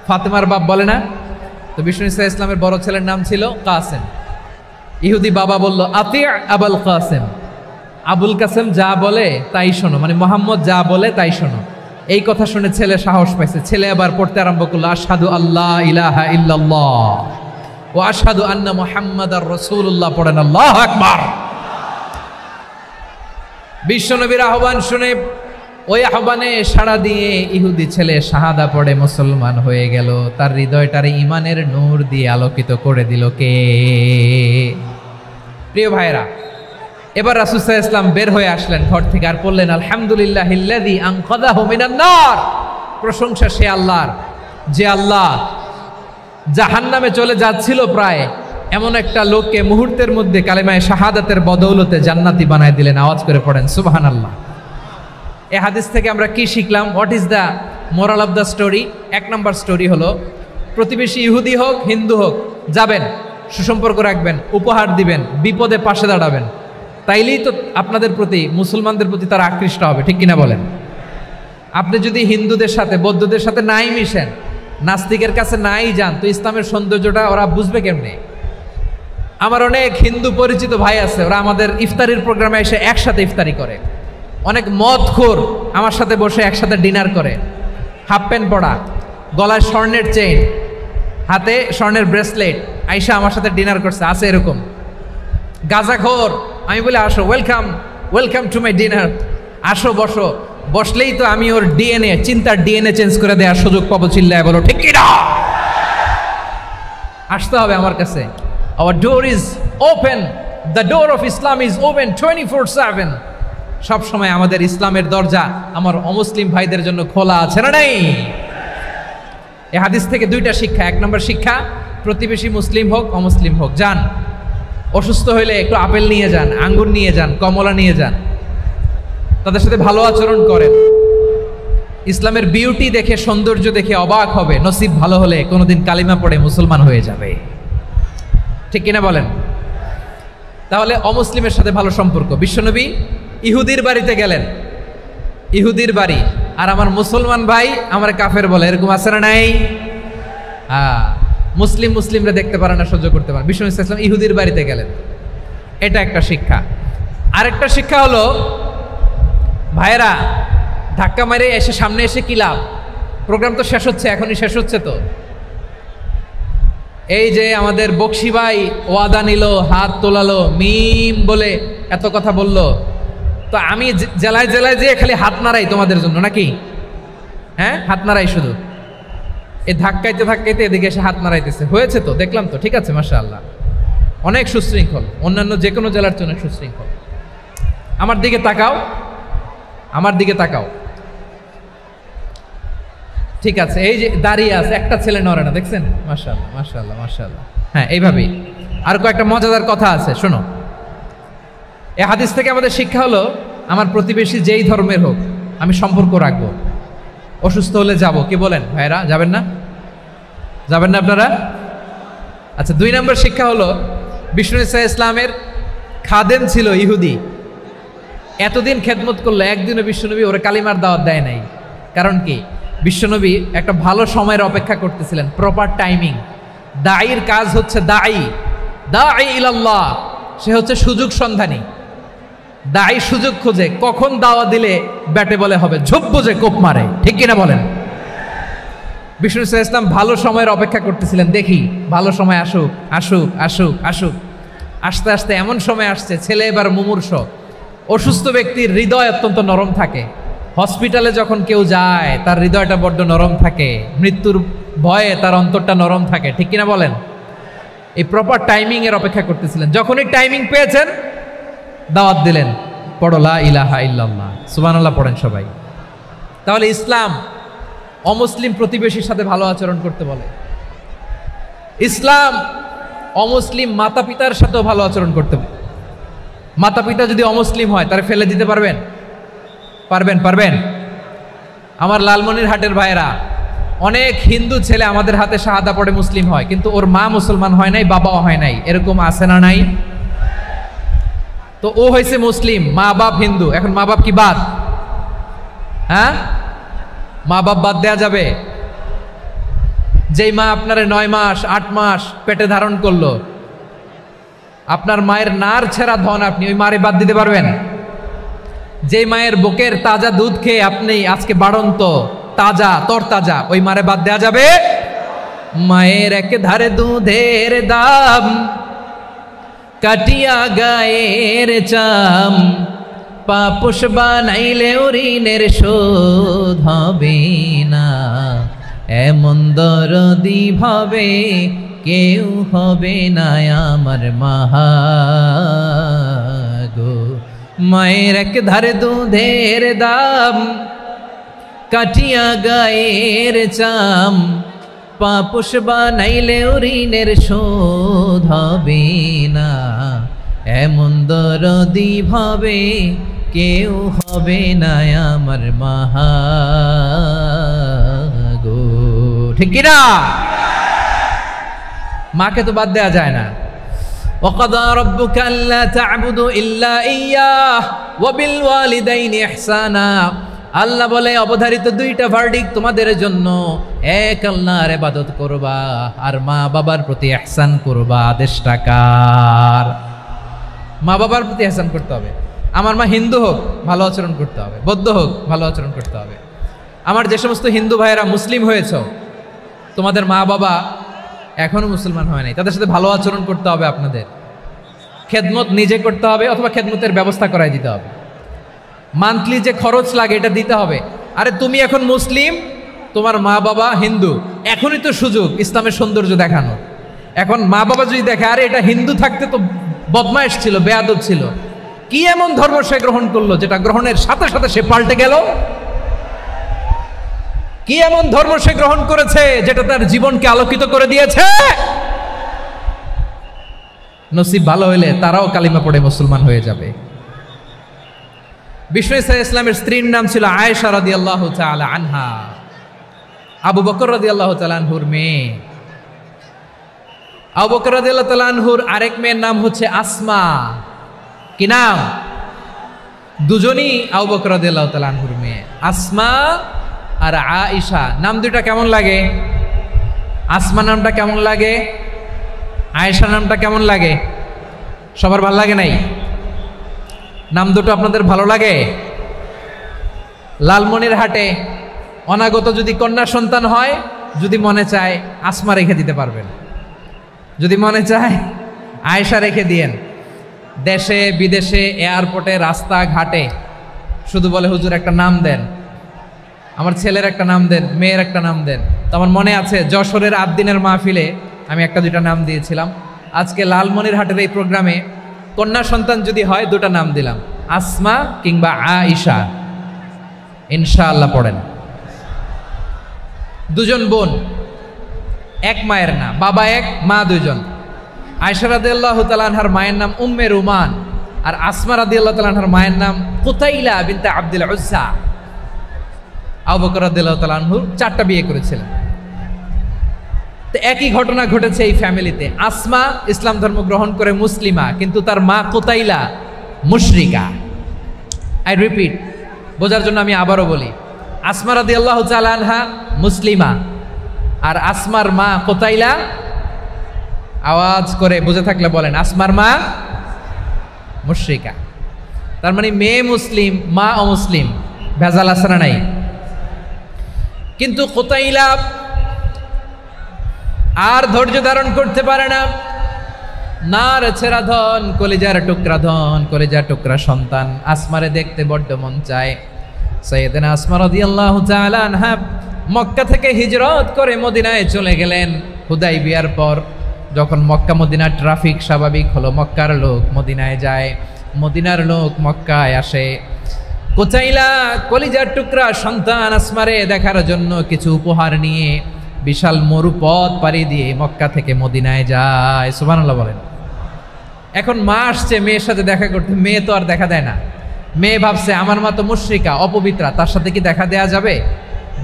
ফাতেমার বাপ বলে না? তো বিষ্ণু ইসা ইসলামের বড় ছেলের নাম ছিল কাসেম। ইহুদি বাবা বলল আতি আবুল কাসেম, আবুল কাসেম যা বলে তাই শোনো, মানে মোহাম্মদ যা বলে তাই শোনো। এই কথা শুনে ছেলে সাহস পাইছে, ছেলে আবার পড়তে আরম্ভ করলো আশহাদু আল্লাহ ইলাহা ইল্লাল্লাহ ওয়া আশহাদু আন্না মুহাম্মাদার রাসূলুল্লাহ, পড়েন আল্লাহু আকবার। বিশ্বনবীর আহ্বান শুনে ওই আহ্বানে সাড়া দিয়ে ইহুদি ছেলে শাহাদা পড়ে মুসলমান হয়ে গেল। তার হৃদয়টারে ঈমানের নূর দিয়ে আলোকিত করে দিল কে? প্রিয় ভাইরা, এবার রাসূল সাল্লাল্লাহু আলাইহি ওয়াসাল্লাম বের হয়ে আসলেন ঘর থেকে, আর বললেন আলহামদুলিল্লাহিল্লাযী আনকাযাহু মিনান নার, প্রশংসা সে আল্লাহর যে আল্লাহ জাহান্নামে চলে যাচ্ছিল প্রায় এমন একটা লোককে মুহূর্তের মধ্যে কালেমায়ে শাহাদাতের বদৌলতে জান্নাতি বানায় দিলেন। আওয়াজ করে পড়েন সুবহানাল্লাহ। এই হাদিস থেকে আমরা কি শিখলাম? What is the moral of the story? এক নম্বর স্টোরি হলো, প্রতিবেশী ইহুদি হোক হিন্দু হোক, যাবেন, সুসম্পর্ক রাখবেন, উপহার দিবেন, বিপদে পাশে দাঁড়াবেন, তাইলেই তো আপনাদের প্রতি, মুসলমানদের প্রতি তারা আকৃষ্ট হবে, ঠিক কিনা বলেন? আপনি যদি হিন্দুদের সাথে বৌদ্ধদের সাথে নাই মিশেন, নাস্তিকের কাছে নাই যান, তো ইসলামের সৌন্দর্যটা ওরা বুঝবে কেমনে? আমার অনেক হিন্দু পরিচিত ভাই আছে, ওরা আমাদের ইফতারির প্রোগ্রামে এসে একসাথে ইফতারি করে। অনেক মদখোর আমার সাথে বসে একসাথে ডিনার করে, হাফ প্যান্ট পরা, গলায় স্বর্ণের চেইন, হাতে স্বর্ণের ব্রেসলেট, আইসা আমার সাথে ডিনার করছে, আছে এরকম। গাঁজাখোর, আমি বলি আসো, welcome welcome to my dinner, আসো বসো। বসলেই তো আমি ওর ডিএনএ, চিন্তার ডিএনএ চেঞ্জ করে দেওয়ার সুযোগ পাবো, চিল্লায় বলো ঠিক কিনা? আসতে হবে আমার কাছে। Hour door is open, the door of Islam is open 24/7। সব সময় আমাদের ইসলামের দরজা আমার অমুসলিম ভাইদের জন্য খোলা আছে না নাই? এই হাদিস থেকে দুইটা শিক্ষা। এক নম্বর শিক্ষা, প্রতিবেশী মুসলিম হোক অমুসলিম হোক, যান, অসুস্থ হইলে একটু আপেল নিয়ে যান, আঙ্গুর নিয়ে যান, কমলা নিয়ে যান, তাদের সাথে ভালো আচরণ করেন। ইসলামের বিউটি দেখে, সৌন্দর্য দেখে অবাক হবে, নসিব ভালো হলে কোনোদিন কালিমা পড়ে মুসলমান হয়ে যাবে। ঠিক কিনা বলেন? তাহলে অমুসলিমের সাথে ভালো সম্পর্ক। বিশ্বনবী ইহুদির বাড়িতে গেলেন, ইহুদির বাড়ি, আর আমার মুসলমান ভাই আমার কাফের বলে, এরকম আছে না নাই? মুসলিমরা দেখতে পারে না, সহ্য করতে পারে। বিশ্বনবী সাল্লাল্লাহু আলাইহি ওয়াসাল্লাম ইহুদির বাড়িতে গেলেন, এটা একটা শিক্ষা। আরেকটা শিক্ষা হলো, ভাইয়েরা ধাক্কা মেরে এসে সামনে এসে কি লাভ? প্রোগ্রাম তো শেষ হচ্ছে, এখনই শেষ হচ্ছে। তো এই যে আমাদের বকশি ভাই ওয়াদা নিল, হাত তোলালো, মিম বলে এত কথা বলল, তো আমি জেলায় জেলায় যেয়ে খালি হাত নাড়াই তোমাদের জন্য নাকি? হ্যাঁ, হাত নাড়াই শুধু। এই ধাক্কাইতে ধাক্কাইতে এদিকে এসে হাত নাড়াইতেছে, হয়েছে তো, দেখলাম তো, ঠিক আছে, মাশাআল্লাহ, অনেক সুশৃঙ্খল, অন্যান্য যে কোনো জেলার চেয়ে অনেক সুশৃঙ্খল। আমার দিকে তাকাও, আমার দিকে তাকাও, ঠিক আছে। এই যে দাঁড়িয়ে আছে, একটা ছেলে নড়ে না, দেখছেন? মাশাআল্লাহ, মাশাআল্লাহ, মাশাআল্লাহ। হ্যাঁ, এইভাবেই। আর কয়েকটা মজাদার কথা আছে, শোনো। এই হাদিস থেকে আমাদের শিক্ষা হলো, আমার প্রতিবেশী যেই ধর্মের হোক আমি সম্পর্ক রাখবো। অসুস্থ হলে যাব, কি বলেন ভাইরা? যাবেন না? যাবেন না আপনারা? আচ্ছা, 2 নম্বর শিক্ষা হলো, বিষ্ণু ঈসা ইসলামের খাদেম ছিল ইহুদি, এতদিন খেদমত করলো, একদিনও বিশ্বনবী ওরা কালিমার দাওয়াত দেয় নাই। কারণ কি? বিশ্বনবী একটা ভালো সময়ের অপেক্ষা করতেছিলেন, প্রপার টাইমিং। দাঈর কাজ হচ্ছে দাঈ ইলাল্লাহ, সে হচ্ছে সুযোগ সন্ধানী। দাঈ সুযোগ খোঁজে, কখন দাওয়া দিলে ব্যাটে বলে হবে, ঝোপ বুঝে কোপ মারে, ঠিক কিনা বলেন? বিষ্ণু ঈসা ইসলাম ভালো সময়ের অপেক্ষা করতেছিলেন, দেখি ভালো সময় আসুক আসুক আসুক আসুক। আস্তে আস্তে এমন সময় আসছে, ছেলে এবার মুমূর্ষ। অসুস্থ ব্যক্তির হৃদয় অত্যন্ত নরম থাকে, হসপিটালে যখন কেউ যায় তার হৃদয়টা বড্ড নরম থাকে, মৃত্যুর ভয়ে তার অন্তরটা নরম থাকে, ঠিক কিনা বলেন? এই প্রপার টাইমিং এর অপেক্ষা করতেছিলেন, যখনই টাইমিং পেয়েছেন দাওয়াত দিলেন, পড়ো লা ইলাহা ইল্লাল্লাহ, সুবহানাল্লাহ পড়েন সবাই। তাহলে ইসলাম অমুসলিম প্রতিবেশীর সাথে ভালো আচরণ করতে বলে। ইসলাম অমুসলিম মাতা পিতার সাথেও ভালো আচরণ করতে বলে। মাতা পিতা যদি অমুসলিম হয় তারা ফেলে দিতে পারবেন? পারবেন? আমার লালমনিরহাটের ভাইরা, অনেক হিন্দু ছেলে আমাদের হাতে শাহাদা পড়ে মুসলিম হয়, কিন্তু ওর মা মুসলমান হয় নাই, বাবাও হয় নাই, এরকম আছে না নাই? তো ও হয়েছে মুসলিম, মা বাপ হিন্দু, এখন মা বাপ কি বাদ? হ্যাঁ, মা বাপ বাদ দেয়া যাবে? যেই মা আপনারে 9 মাস 8 মাস পেটে ধারণ করলো, আপনার মায়ের নার ছেঁড়া ধন, আপনি ওই মারে বাদ দিতে পারবেন? যেই মায়ের বুকের তাজা দুধ খেয়ে আপনি আজকে বাড়ন্ত তাজা তরতাজা, ওই মারে বাদ দেয়া যাবে? মায়ের এক ধারে দুধের দাম, কাটিয়া গায়ের চাম, পাপোশ বানাইলে ঋণের শোধ হবে না, এমন দরদি ভাবে কেউ হবে না আমার মাগো। মায়ের এক ধারে দুধের দাম, কাটিয়া গায়ের চাম, পাপোশ বানাইলে ঋণের শোধ হবে না, এমন দরদি ভাবে কেউ হবে না আমার মাগো, ঠিক কিনা? মাকে তো বাদ দেয়া যায় না। وَقَضَى رَبُّكَ أَلَّا تَعْبُدُوا إِلَّا إِيَّاهُ وَبِالْوَالِدَيْنِ إِحْسَانًا। আল্লাহ বলে অবধারিত 2টা ভার্ডিক তোমাদের জন্য, এক আল্লাহর ইবাদত করবা আর মা বাবার প্রতি ইহসান করবা। আদেশটা কার? মা বাবার প্রতি ইহসান করতে হবে। আমার মা হিন্দু হোক ভালো আচরণ করতে হবে, বৌদ্ধ হোক ভালো আচরণ করতে হবে। আমার যে সমস্ত হিন্দু ভাইয়েরা মুসলিম হয়েছে, তোমাদের মা বাবা এখনো মুসলমান হয় নাই, তাদের সাথে ভালো আচরণ করতে হবে। আপনাদের খেদমত নিজে করতে হবে অথবা খেদমতের ব্যবস্থা করাই দিতে হবে। মান্থলি যে খরচ লাগে এটা দিতে হবে। আরে তুমি এখন মুসলিম, তোমার মা বাবা হিন্দু, এখনই তো সুযোগ ইসলামের সৌন্দর্য দেখানো। এখন মা বাবা যদি দেখে আরে এটা হিন্দু থাকতে তো বদমাইশ ছিল, বেয়াদব ছিল, কি এমন ধর্ম সে গ্রহণ করলো যেটা গ্রহণের সাথে সাথে সে পাল্টে গেল? কি এমন ধর্ম সে গ্রহণ করেছে যেটা তার জীবনকে আলোকিত করে দিয়েছে? নসিব ভালো হইলে তারাও কালিমা পড়ে মুসলমান হয়ে যাবে। বিষ্ণু ইসলামের স্ত্রীর নাম ছিল আয়েশা রাদিয়াল্লাহু তাআলা আনহা, আবু বকর রাদিয়াল্লাহু তাআলা আনহুর মেয়ে। আবু বকর রাদিয়াল্লাহু তাআলা আনহুর আরেক মেয়ের নাম হচ্ছে আসমা। কি নাম? দুজনই আবু বকর রাদিয়াল্লাহু তাআলা আনহুর মেয়ে, আসমা আর আয়েশা। নাম দুটা কেমন লাগে? আসমা নামটা কেমন লাগে? আয়েশা নামটা কেমন লাগে? সবার ভালো লাগে নাই? নাম দুটো আপনাদের ভালো লাগে? লালমনিরহাটে অনাগত যদি কন্যা সন্তান হয়, যদি মনে চায় আসমা রেখে দিতে পারবেন, যদি মনে চায় আয়েশা রেখে দিয়েন। দেশে বিদেশে এয়ারপোর্টে রাস্তাঘাটে শুধু বলে হুজুর একটা নাম দেন, আমার ছেলের একটা নাম দেন, মেয়ের একটা নাম দেন। তো আমার মনে আছে যশোরের 8 দিনের মাহফিলে আমি একটা দুইটা নাম দিয়েছিলাম। আজকে লালমনিরহাটের এই প্রোগ্রামে কন্যা সন্তান যদি হয় দুটা নাম দিলাম, আসমা কিংবা আয়েশা। ইনশাআল্লাহ পড়েন। দুজন বোন, এক মায়ের না, বাবা এক মা দুজন। আয়েশা রাদিয়াল্লাহু তাআলা আনহার মায়ের নাম উম্মে রুমান, আর আসমা রাদিয়াল্লাহু তাআলা আনহার মায়ের নাম কুতাইলা বিনতে আব্দুল উজ্জা। আবু বকর রাদিয়াল্লাহু তাআলা আনহু 4টা বিয়ে করেছিলেন। তো একই ঘটনা ঘটেছে এই ফ্যামিলিতে। আসমা ইসলাম ধর্ম গ্রহণ করে মুসলিমা, কিন্তু তার মা কুতাইলা মুশরিকা। আই রিপিট, বোঝার জন্য আমি আবারও বলি, আসমা রাদিয়াল্লাহু তাআলা আনহা মুসলিমা, আর আসমার মা কুতাইলা, আওয়াজ করে বুঝে থাকলে বলেন, আসমার মা মুশরিকা। তার মানে মেয়ে মুসলিম, মা অমুসলিম। ভেজাল আছে না নাই? কিন্তু কুতাইলা আর ধৈর্য ধারণ করতে পারে না। নার ছেঁড়া ধন, কলিজার টুকরা ধন, কলিজার টুকরা সন্তান আসমারে দেখতে বড্ড মন চায়। সাইয়েদানা আসমা রাদিয়াল্লাহু তাআলা আনহা মক্কা থেকে হিজরত করে মদিনায় চলে গেলেন হুদাইবিয়ার পর। যখন মক্কা মদিনার ট্রাফিক স্বাভাবিক হলো, মক্কার লোক মদিনায় যায়, মদিনার লোক মক্কায় আসে। কুতাইলা কলিজার টুকরা সন্তান আসমারে দেখার জন্য কিছু উপহার নিয়ে বিশাল মরুপথ পাড়ি দিয়ে মক্কা থেকে মদিনায় যায়। সুবহানাল্লাহ বলেন। এখন মা আসছে মেয়ের সাথে দেখা করতে, মেয়ে তো আর দেখা দেয় না। মেয়ে ভাবছে আমার মা তো মুশরিকা, অপবিত্রা, তার সাথে কি দেখা দেয়া যাবে?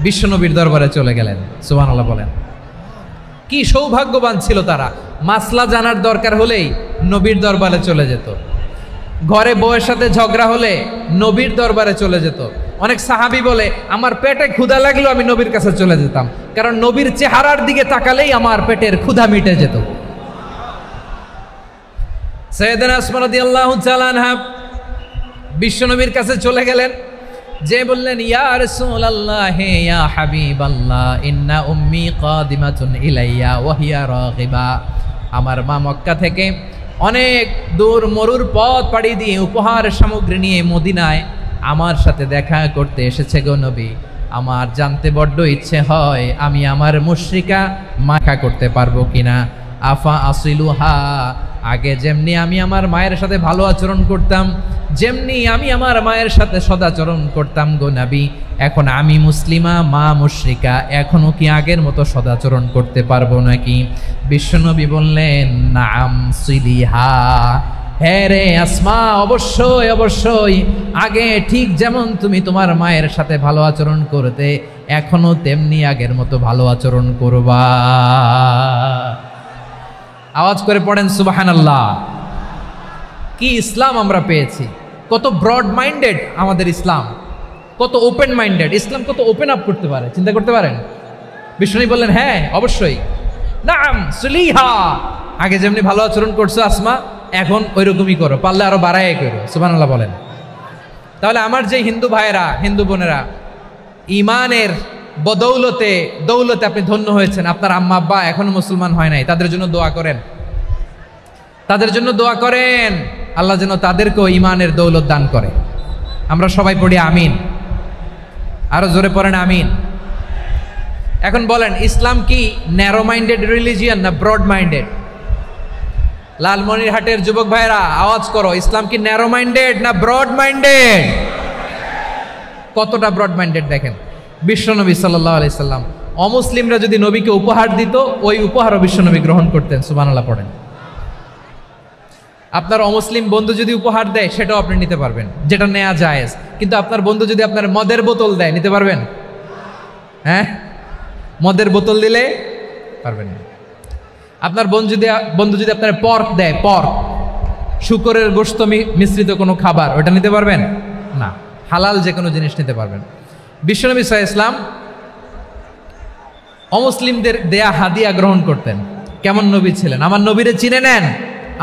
বিশ্বনবীর দরবারে চলে গেলেন। সুবহানাল্লাহ বলেন। কি সৌভাগ্যবান ছিল তারা, মাসলা জানার দরকার হলেই নবীর দরবারে চলে যেত। ঘরে বউয়ের সাথে ঝগড়া হলে নবীর দরবারে চলে যেত। অনেক সাহাবী বলে আমার পেটে ক্ষুধা লাগলো আমি নবীর কাছে চলে যেতাম, কারণ নবীর চেহারার দিকে তাকালেই আমার পেটের ক্ষুধা মিটে যেত। সাইয়েদানা আসমা রাদিয়াল্লাহু তাআলা আনহা বিশ্বনবীর কাছে চলে গেলেন, যে বললেন ইয়া রাসূলুল্লাহ ইয়া হাবিবাল্লাহ ইন্না উম্মি কাদিমাতুন ইলাইয়া ওয়া হিয়া রাগিবা। আমার মা মক্কা থেকে অনেক দূর মরুর পথ পাড়ি দিয়ে উপহার সামগ্রী নিয়ে মদিনায় আমার সাথে দেখা করতে এসেছে গো নবী। আমার জানতে বড্ড ইচ্ছে হয় আমি আমার মুশরিকা মাখা করতে পারবো কিনা। আফা আসিলুহা, আগে যেমনি আমি আমার মায়ের সাথে ভালো আচরণ করতাম, যেমনি আমি আমার মায়ের সাথে সদাচরণ করতাম গো নবী, এখন আমি মুসলিমা, মা মুশরিকা, এখনো কি আগের মতো সদাচরণ করতে পারবো নাকি? বিশ্বনবী বললেন নাম সিলিহা, হ্যাঁ রে আসমা, অবশ্যই অবশ্যই, আগে ঠিক যেমন তুমি তোমার মায়ের সাথে ভালো আচরণ করতে, এখনো তেমনি আগের মতো ভালো আচরণ করবা। আওয়াজ করে পড়েন সুবহানাল্লাহ। কি ইসলাম আমরা পেয়েছি! কত ব্রড মাইন্ডেড আমাদের ইসলাম, কত ওপেন মাইন্ডেড ইসলাম, কত ওপেন আপ করতে পারে, চিন্তা করতে পারেন। বিষ্ণু বললেন হ্যাঁ অবশ্যই, নাম সুলিহা, আগে যেমনি ভালো আচরণ করছো আসমা, এখন ওই রকমই করো, পারলে আরো বাড়ায় করো। সুবহানাল্লাহ বলেন। তাহলে আমার যে হিন্দু ভাইয়েরা, হিন্দু বোনেরা, ইমানের বদৌলতে দৌলতে আপনি ধন্য হয়েছেন, আপনার আম্মা আব্বা এখনো মুসলমান হয় নাই, তাদের জন্য দোয়া করেন, তাদের জন্য দোয়া করেন, আল্লাহ যেন তাদেরকেও ইমানের দৌলত দান করে। আমরা সবাই পড়ি আমিন, আরো জোরে পড়েন আমিন। এখন বলেন ইসলাম কি ন্যারো মাইন্ডেড রিলিজিয়ান না ব্রড মাইন্ডেড? লালমনিরহাটের যুবক ভাইরা আওয়াজ করো, ইসলাম কি ন্যারো মাইন্ডেড না ব্রড মাইন্ডেড? কতটা ব্রড মাইন্ডেড দেখেন। বিশ্বনবী সাল্লাল্লাহু আলাইহি সাল্লাম অমুসলিমরা যদি নবীকে উপহার দিত, ওই উপহারও বিশ্বনবী গ্রহণ করতেন। সুবহানাল্লাহ পড়েন। আপনার অমুসলিম বন্ধু যদি উপহার দেয় সেটাও আপনি নিতে পারবেন, যেটা নেওয়া জায়েজ। কিন্তু আপনার বন্ধু যদি আপনার মদের বোতল দেয়, নিতে পারবেন? হ্যাঁ, মদের বোতল দিলে পারবেন না। আপনার বন্ধু যদি আপনার পর্ক দেয়, পর্ক, শুকরের গোশত মিশ্রিত কোনো খাবার, ওটা নিতে পারবেন না। হালাল যে কোনো জিনিস নিতে পারবেন। বিশ্বনবী সাল্লাল্লাহু আলাইহি ওয়াসাল্লাম অমুসলিমদের দেয়া হাদিয়া গ্রহণ করতেন। কেমন নবী ছিলেন? আমার নবীরে চিনে নেন,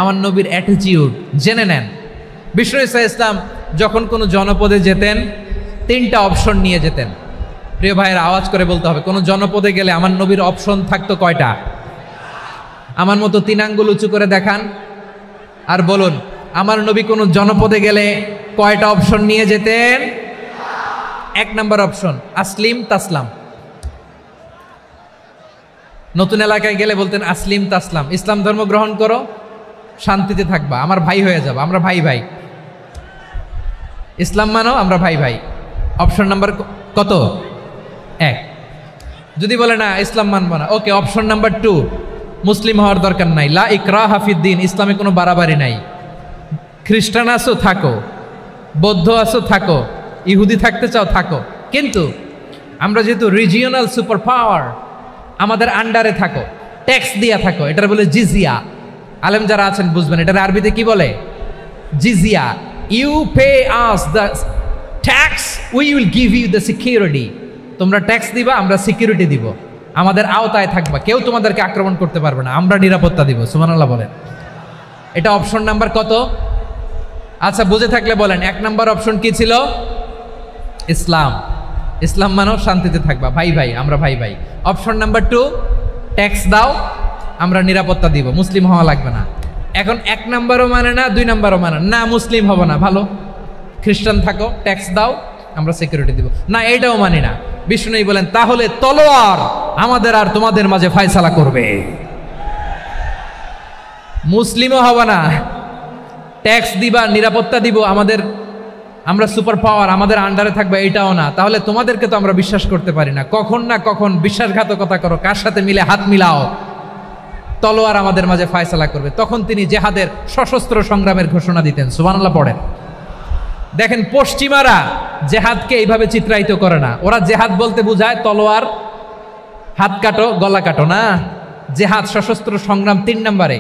আমার নবীর অ্যাটিটিউড জেনে নেন। বিশ্বনবী সাল্লাল্লাহু আলাইহি ওয়াসাল্লাম যখন কোনো জনপদে যেতেন, 3টা অপশন নিয়ে যেতেন। প্রিয় ভাইয়ের, আওয়াজ করে বলতে হবে, কোনো জনপদে গেলে আমার নবীর অপশন থাকতো কয়টা? আমার মতো 3 আঙ্গুল উঁচু করে দেখান আর বলুন, আমার নবী কোনো জনপদে গেলে কয়টা অপশন নিয়ে যেতেন? 1 নম্বর অপশন, আসলিম তাসলাম। নতুন এলাকায় গেলে বলতেন আসলিম তাসলাম, ইসলাম ধর্ম গ্রহণ করো, শান্তিতে থাকবা, আমার ভাই হয়ে যাবো, আমরা ভাই ভাই। ইসলাম মানো, আমরা ভাই ভাই। অপশন নাম্বার কত? 1। যদি বলে না ইসলাম মানবো না, ওকে, অপশন নাম্বার 2, মুসলিম হওয়ার দরকার নাই, লা ইকরাহা ফিদ্দিন, ইসলামে কোনো বাড়াবাড়ি নাই। খ্রিস্টান আছো থাকো, বৌদ্ধ আছো থাকো, ইহুদি থাকতে চাও থাকো, কিন্তু আমরা যেহেতু রিজিওনাল সুপার পাওয়ার, আমাদের আন্ডারে থাকো, ট্যাক্স দিয়া থাকো, এটার বলে জিজিয়া। আলেম যারা আছেন বুঝবেন, এটার আরবিতে কি বলে? জিজিয়া। You pay us the tax, we will give you the security. তোমরা ট্যাক্স দিবা, আমরা সিকিউরিটি দিব, আমাদের আওতায় থাকবা, কেউ তোমাদেরকে আক্রমণ করতে পারবে না, আমরা নিরাপত্তা দিব। সুবহানাল্লাহ বলেন। এটা অপশন নাম্বার কত? আচ্ছা, বুঝে থাকলে বলেন 1 নম্বর অপশন কি ছিল? ইসলাম। ইসলাম মানো, শান্তিতে থাকবা, ভাই ভাই, আমরা ভাই ভাই। অপশন নাম্বার 2, ট্যাক্স দাও, আমরা নিরাপত্তা দিব, মুসলিম হওয়া লাগবে না। এখন 1 নম্বরও মানে না, 2 নম্বরও মানে না, মুসলিম হবো না, ভালো, খ্রিস্টান থাকো, ট্যাক্স দাও, আমরা সিকিউরিটি দিব না, এইটাও মানি না। বিষ্ণু বলেন, তাহলে তলোয়ার আমাদের আর তোমাদের মাঝে ফয়সালা করবে। মুসলিমও হবো না, ট্যাক্স দিবা, নিরাপত্তা দিব, আমরা সুপার পাওয়ার, আমাদের আন্ডারে থাকবে, এইটাও না। তাহলে তোমাদেরকে তো আমরা বিশ্বাস করতে পারি না, কখন না কখন বিশ্বাসঘাতকতা করো, কার সাথে মিলে হাত মিলাও, তলোয়ার আমাদের মাঝে ফয়সালা করবে। তখন তিনি জেহাদের সশস্ত্র সংগ্রামের ঘোষণা দিতেন। সুবহানাল্লাহ পড়েন। দেখেন, পশ্চিমারা জেহাদকে এইভাবে চিত্রায়িত করে না। ওরা জেহাদ বলতে বোঝায় তলোয়ার, হাত কাটো, গলা কাটো, না, জেহাদ সশস্ত্র সংগ্রাম 3 নম্বরে।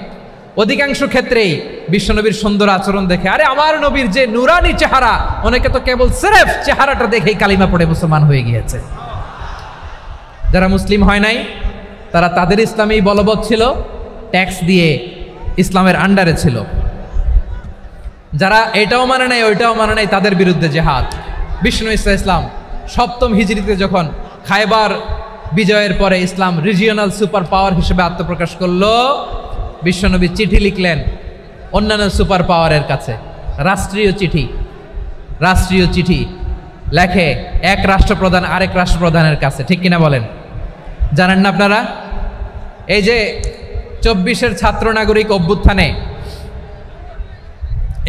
অধিকাংশ ক্ষেত্রেই বিশ্বনবীর সুন্দর আচরণ দেখে, আরে আমার নবীর যে নুরানি চেহারা, অনেকে তো কেবল সিরেফ চেহারাটা দেখেই কালিমা পড়ে মুসলমান হয়ে গিয়েছে। যারা মুসলিম হয় নাই, তারা তাদের ইসলামেই বলবৎ ছিল, ট্যাক্স দিয়ে ইসলামের আন্ডারে ছিল। যারা এটাও মানে নাই, ওইটাও মানে নাই, তাদের বিরুদ্ধে জেহাদ। বিষ্ণু ইসলাম 7ম হিজরিতে যখন খায়বার বিজয়ের পরে ইসলাম রিজিওনাল সুপার পাওয়ার হিসেবে আত্মপ্রকাশ করলো, বিশ্বনবী চিঠি লিখলেন অন্যান্য সুপার পাওয়ারের কাছে, রাষ্ট্রীয় চিঠি লেখে এক রাষ্ট্রপ্রধান আরেক রাষ্ট্রপ্রধানের কাছে। ঠিক কিনা বলেন? জানেন না আপনারা? এই যে 24-এর ছাত্র নাগরিক অভ্যুত্থানে,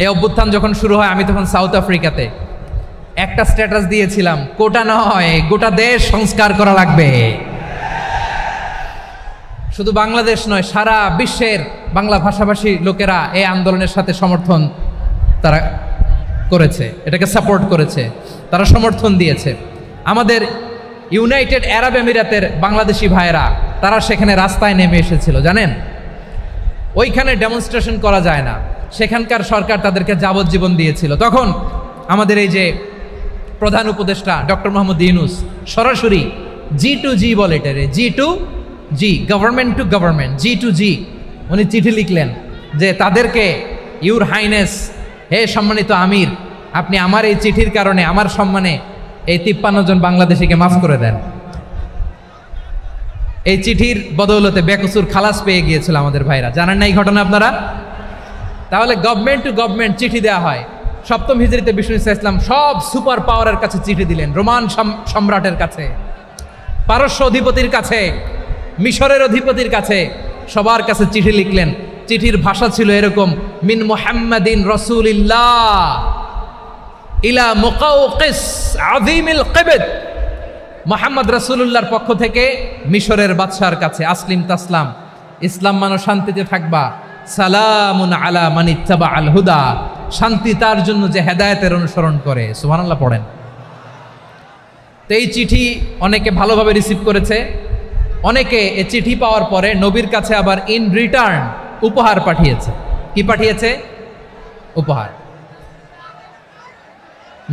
এই অভ্যুত্থান যখন শুরু হয়, আমি তখন সাউথ আফ্রিকাতে, একটা স্ট্যাটাস দিয়েছিলাম, কোটা নয়, গোটা দেশ সংস্কার করা লাগবে। শুধু বাংলাদেশ নয়, সারা বিশ্বের বাংলা ভাষাভাষী লোকেরা এই আন্দোলনের সাথে সমর্থন তারা করেছে, এটাকে সাপোর্ট করেছে, তারা সমর্থন দিয়েছে। আমাদের ইউনাইটেড আরব আমিরাতের বাংলাদেশি ভাইয়েরা, তারা সেখানে রাস্তায় নেমে এসেছিল, জানেন? ওইখানে ডেমনস্ট্রেশন করা যায় না, সেখানকার সরকার তাদেরকে যাবজ্জীবন দিয়েছিল। তখন আমাদের এই যে প্রধান উপদেষ্টা ডক্টর মোহাম্মদ ইউনূস সরাসরি G2G বলে, এটারে G2G, government to government, G2G, উনি চিঠি লিখলেন যে তাদেরকে, ইউর হাইনেস, হে সম্মানিত আমির, আপনি আমার এই চিঠির কারণে আমার সম্মানে এই 53 জন বাংলাদেশিকে মাফ করে দেন। এই চিঠির বদৌলতে বেকসুর খালাস পেয়ে গিয়েছিল আমাদের ভাইরা। জানেন না এই ঘটনা আপনারা? তাহলে গভর্নমেন্ট টু গভর্নমেন্ট চিঠি দেওয়া হয়। 7ম হিজরিতে বিষ্ণু ইসলাম সব সুপার পাওয়ারের কাছে চিঠি দিলেন, রোমান সম্রাটের কাছে, পারস্য অধিপতির কাছে, মিশরের অধিপতির কাছে, সবার কাছে চিঠি লিখলেন। চিঠির ভাষা ছিল এরকম, মিন মুহাম্মাদিন রাসূলিল্লাহ ইলা মুকাওকিস আযীমিল কিবত, মুহাম্মদ রাসূলুল্লাহর পক্ষ থেকে মিশরের বাদশার কাছে, আসলিম তাসলাম, ইসলাম মানো, শান্তিতে থাকবা, সালামুন আলা মান ইত্তাবা আল হুদা, শান্তি তার জন্য যে হেদায়েতের অনুসরণ করে। সুবহানাল্লাহ পড়েন। তো এই চিঠি অনেকে ভালোভাবে রিসিভ করেছে, অনেকে এই চিঠি পাওয়ার পরে নবীর কাছে আবার ইন রিটার্ন উপহার পাঠিয়েছে। কি পাঠিয়েছে? উপহার।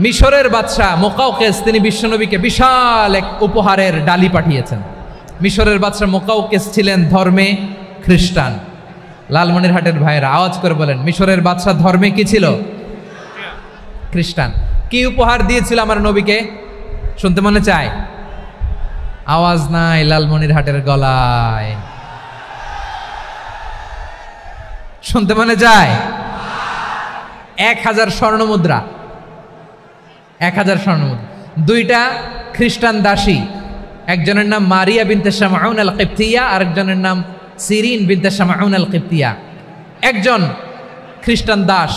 মিশরের বাদশাহ মুকাউকেস তিনি বিশ্বনবীকে বিশাল এক উপহারের ডালি পাঠিয়েছেন। মিশরের বাদশাহ মুকাউকেস ছিলেন ধর্মে খ্রিস্টান। লালমনিরহাটের ভাইয়েরা আওয়াজ করে বলেন, মিশরের বাদশাহ ধর্মে কি ছিল? খ্রিস্টান। কি উপহার দিয়েছিল আমার নবীকে? শুনতে মনে চায়? আওয়াজ নাই লালমনিরহাটের গলায়, শুনতে মনে যায়? 1000 স্বর্ণ মুদ্রা, 1000 স্বর্ণ মুদ্রা। 2টা খ্রিস্টান দাসী, একজনের নাম মারিয়া বিনতে শামাউন আল কিবতিয়া, আরেকজনের নাম সিরিন বিনতে শামাউন আল কিবতিয়া। একজন খ্রিস্টান দাস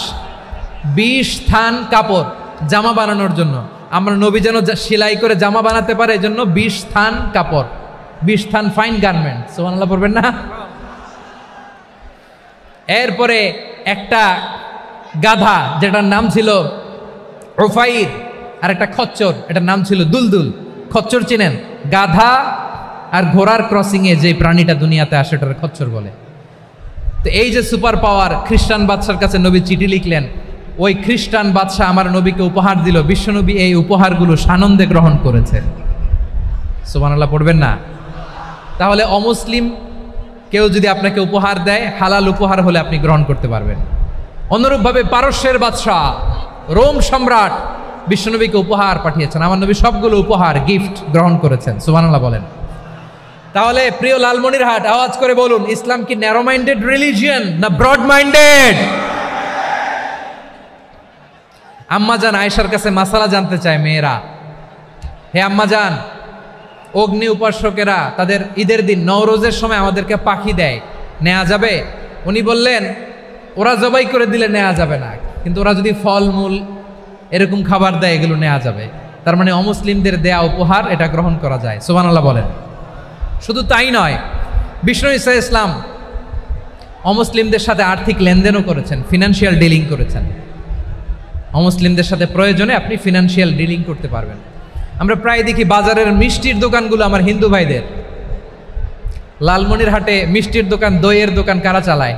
20 থান কাপড় জামা বানানোর জন্য, আমরা নবী যেন সেলাই করে জামা বানাতে পারে এই জন্য 20 থান কাপড়, 20 থান ফাইন গার্মেন্ট। সুবহানাল্লাহ পড়বেন না? এরপরে একটা গাধা যেটার নাম ছিল উফাইর, আর একটা খচ্চর, এটার নাম ছিল দুলদুল। খচ্চর চিনেন? গাধা আর ঘোড়ার ক্রসিং এ যে প্রাণীটা দুনিয়াতে আসে এটার খচ্চর বলে। তো এই যে সুপার পাওয়ার খ্রিস্টান বাদশার কাছে নবী চিঠি লিখলেন, ওই খ্রিস্টান বাদশা আমার নবীকে উপহার দিল। বিশ্বনবী এই উপহারগুলো সানন্দে গ্রহণ করেছে। সুবহানাল্লাহ পড়বেন না? তাহলে অমুসলিম কেউ যদি আপনাকে উপহার দেয়, হালাল উপহার হলে আপনি গ্রহণ করতে পারবেন। অনুরূপভাবে পারস্যের বাদশাহ রোম সম্রাট বিশ্বনবীকে উপহার পাঠিয়েছেন, আমার নবী সবগুলো উপহার গিফট গ্রহণ করেছেন। সুবহানাল্লাহ বলেন। তাহলে প্রিয় লালমনিরহাট আওয়াজ করে বলুন, ইসলাম কি ন্যারো মাইন্ডেড রিলিজিয়ন না ব্রড মাইন্ডেড? আম্মাজান আয়েশার কাছে মাসালা জানতে চায় মেয়েরা, হে আম্মাজান, অগ্নি উপাসকেরা তাদের ঈদের দিন নওরোজের সময় আমাদেরকে পাখি দেয়, নেওয়া যাবে? উনি বললেন, ওরা জবাই করে দিলে নেওয়া যাবে না, কিন্তু ওরা যদি ফলমূল এরকম খাবার দেয় এগুলো নেওয়া যাবে। তার মানে অমুসলিমদের দেয়া উপহার এটা গ্রহণ করা যায়। সুবহানাল্লাহ বলেন। শুধু তাই নয়, বিষ্ণু ঈসা ইসলাম অমুসলিমদের সাথে আর্থিক লেনদেনও করেছেন, ফিনান্সিয়াল ডিলিং করেছেন। অমুসলিমদের সাথে প্রয়োজনে আপনি ফিনান্সিয়াল ডিলিং করতে পারবেন। আমরা প্রায় দেখি বাজারের মিষ্টির দোকানগুলো আমার হিন্দু ভাইদের। লালমনিরহাটে মিষ্টির দোকান, দইয়ের দোকান কারা চালায়?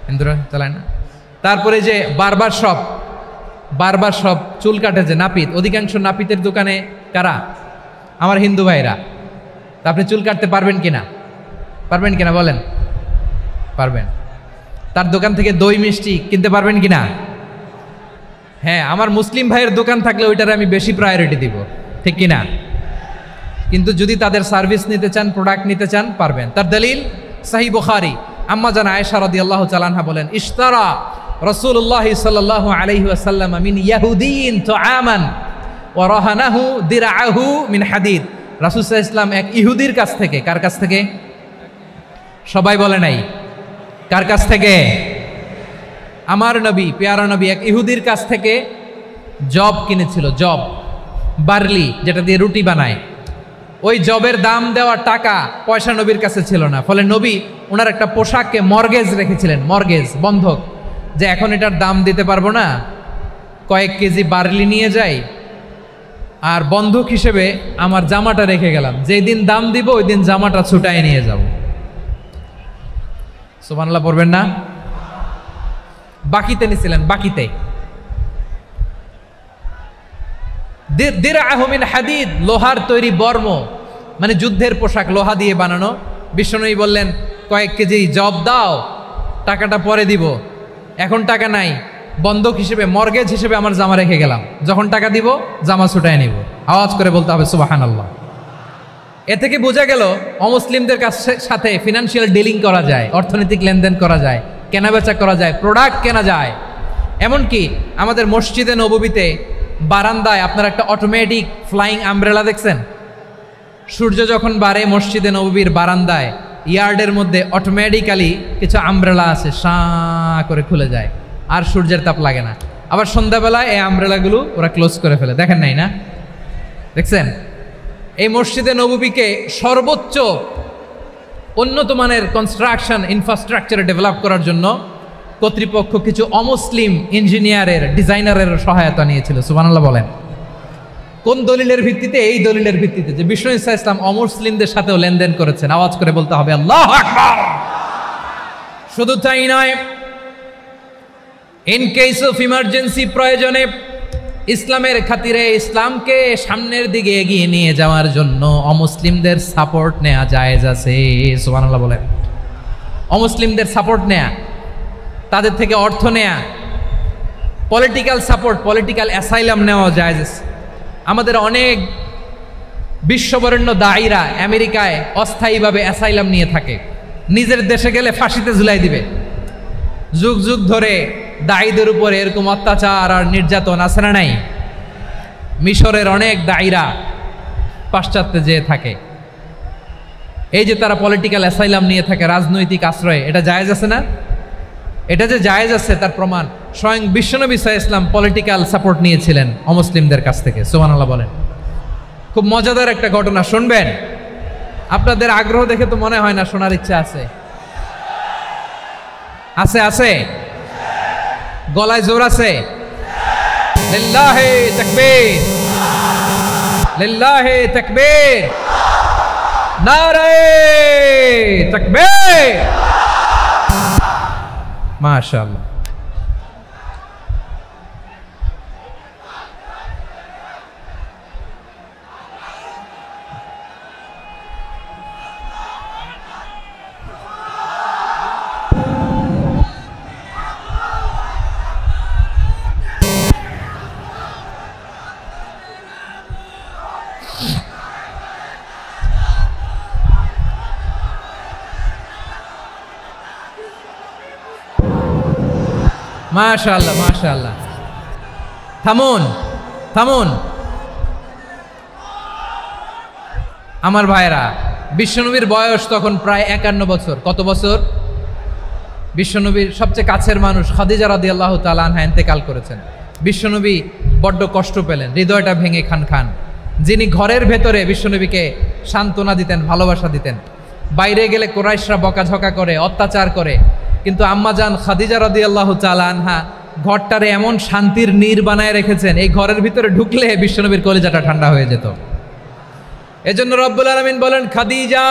হিন্দুরা চালায় না? তারপরে যে বারবার শপ, চুল কাটে যে নাপিত, অধিকাংশ নাপিতের দোকানে কারা? আমার হিন্দু ভাইরা। তা আপনি চুল কাটতে পারবেন কিনা? পারবেন কিনা বলেন? পারবেন। তার দোকান থেকে দই মিষ্টি কিনতে পারবেন কিনা? হ্যাঁ, আমার মুসলিম ভাইয়ের দোকান থাকলে ওইটারে আমি বেশি প্রায়োরিটি দিব, ঠিক কিনা? কিন্তু যদি তাদের সার্ভিস নিতে চান, প্রোডাক্ট নিতে চান, পারবেন। তার দলিল সহিহ বুখারী, আম্মা জান আয়েশা রাদিয়াল্লাহু তাআলা আনহা বলেন, ইশতারা রাসূলুল্লাহ সাল্লাল্লাহু আলাইহি ওয়াসাল্লাম মিন ইয়াহুদিয়িন তুআমান ওয়া রাহানাহু দিরআহু মিন হাদিদ। রাসূল সাল্লাল্লাহু আলাইহি ওয়াসাল্লাম এক ইহুদির কাছ থেকে, কার কাছ থেকে? সবাই বলে নাই কার কাছ থেকে? আমার নবী, পেয়ারা নবী এক ইহুদির কাছ থেকে জব কিনেছিল। জব, বার্লি, যেটা দিয়ে রুটি বানায়। ওই জবের দাম দেওয়া টাকা পয়সা নবীর কাছে ছিল না, ফলে নবী ওনার একটা পোশাককে মর্গেজ রেখেছিলেন, মর্গেজ, বন্ধক, যে এখন এটার দাম দিতে পারবো না, কয়েক কেজি বার্লি নিয়ে যাই আর বন্ধক হিসেবে আমার জামাটা রেখে গেলাম, যেই দিন দাম দিব ওই দিন জামাটা ছুটায় নিয়ে যাব। সুবহানাল্লাহ পড়বেন না? বাকিতে নিছিলেন, বাকিতে। দিরআহু মিন হাদিদ, লোহার তৈরি বর্ম, মানে যুদ্ধের পোশাক, লোহা দিয়ে বানানো। বিশ্বনবী বললেন, কয়েক কেজি জব দাও, টাকাটা পরে দিব, এখন টাকা নাই, বন্ধক হিসেবে, মর্গেজ হিসেবে আমার জামা রেখে গেলাম, যখন টাকা দিব জামা ছুটায় নিব। আওয়াজ করে বলতে হবে সুবহানাল্লাহ। এ থেকে বোঝা গেল অমুসলিমদের সাথে ফিনান্সিয়াল ডিলিং করা যায়, অর্থনৈতিক লেনদেন করা যায়, কেনাবেচা করা যায়, প্রোডাক্ট কেনা যায়। এমনকি আমাদের মসজিদে নববীতে বারান্দায় আপনার একটা অটোমেটিক ফ্লাইং আমব্রেলা দেখছেন? সূর্য যখন বাড়ে মসজিদে নববীর বারান্দায় ইয়ার্ডের মধ্যে অটোমেটিক্যালি কিছু আমব্রেলা আছে, সাঁ করে খুলে যায়, আর সূর্যের তাপ লাগে না। আবার সন্ধ্যাবেলায় এই আমব্রেলাগুলো ওরা ক্লোজ করে ফেলে, দেখেন নাই না? দেখছেন? এই মসজিদে নববীকে সর্বোচ্চ উন্নত মানের কনস্ট্রাকশন ইনফ্রাস্ট্রাকচারে ডেভেলপ করার জন্য কর্তৃপক্ষ কিছু অমুসলিম ইঞ্জিনিয়ারের ডিজাইনারের সহায়তা নিয়েছিল। সুবহানাল্লাহ বলেন। কোন দলিলের ভিত্তিতে? এই দলিলের ভিত্তিতে যে বিষ্ণু ঈসা ইসলাম অমুসলিমদের সাথেও লেনদেন করেছেন। আওয়াজ করে বলতে হবে আল্লাহু আকবার। শুধু তাই নয়, ইন কেস অফ ইমার্জেন্সি, প্রয়োজনে ইসলামের খাতিরে ইসলামকে সামনের দিকে এগিয়ে নিয়ে যাওয়ার জন্য অমুসলিমদের সাপোর্ট নেওয়া জায়েজ আছে। সুবহানাল্লাহ বলেন। অমুসলিমদের সাপোর্ট নেয়া, তাদের থেকে অর্থ নেয়া, পলিটিক্যাল সাপোর্ট, পলিটিক্যাল অ্যাসাইলাম নেওয়া জায়েজ আছে। আমাদের অনেক বিশ্ববরেণ্য দায়ীরা আমেরিকায় অস্থায়ীভাবে অ্যাসাইলাম নিয়ে থাকে, নিজের দেশে গেলে ফাঁসিতে ঝুলাই দিবে। যুগ যুগ ধরে দায়ীদের উপরে এরকম অত্যাচার আর নির্যাতন আছে না নাই? মিশরের অনেক দায়ীরা পাশ্চাত্যে যেয়ে থাকে। এই যে তারা পলিটিক্যাল অ্যাসাইলাম নিয়ে থাকে, রাজনৈতিক আশ্রয়, এটা জায়েজ আছে না? এটা যে জায়েজ আছে তার প্রমাণ স্বয়ং বিশ্বনবী সাল্লাল্লাহু আলাইহি ওয়াসাল্লাম পলিটিক্যাল সাপোর্ট নিয়েছিলেন অমুসলিমদের কাছ থেকে। সুবহানাল্লাহ বলেন। খুব মজাদার একটা ঘটনা, শুনবেন? আপনাদের আগ্রহ দেখে তো মনে হয় না শোনার ইচ্ছা আছে। আছে আছে, গলায় জোর আছে। লিল্লাহি তাকবীর, লিল্লাহি তাকবীর, নারে তাকবীর। মাশাআল্লাহ। মাশাআল্লাহ মাশাআল্লাহ। থামুন থামুন আমার ভাইরা। বিশ্বনবীর বয়স তখন প্রায় 51 বছর। কত বছর? বিশ্বনবীর সবচেয়ে কাছের মানুষ খাদিজা রাদিয়াল্লাহু তাআলা আনহা ইন্তেকাল করেছেন। বিশ্বনবী বড্ড কষ্ট পেলেন, হৃদয়টা ভেঙে খান খান। যিনি ঘরের ভেতরে বিশ্বনবীকে সান্ত্বনা দিতেন, ভালোবাসা দিতেন, বাইরে গেলে কুরাইশরা বকাঝকা করে, অত্যাচার করে, কিন্তু আম্মাজান খাদিজা রাদিয়াল্লাহু তাআলা আনহা ঘরটারে এমন শান্তির নীড় বানায় রেখেছেন, এই ঘরের ভিতরে ঢুকলে বিশ্বনবীর কলিজাটা ঠান্ডা হয়ে যেত। এজন্য রব্বুল আলামিন বলেন, খাদিজা,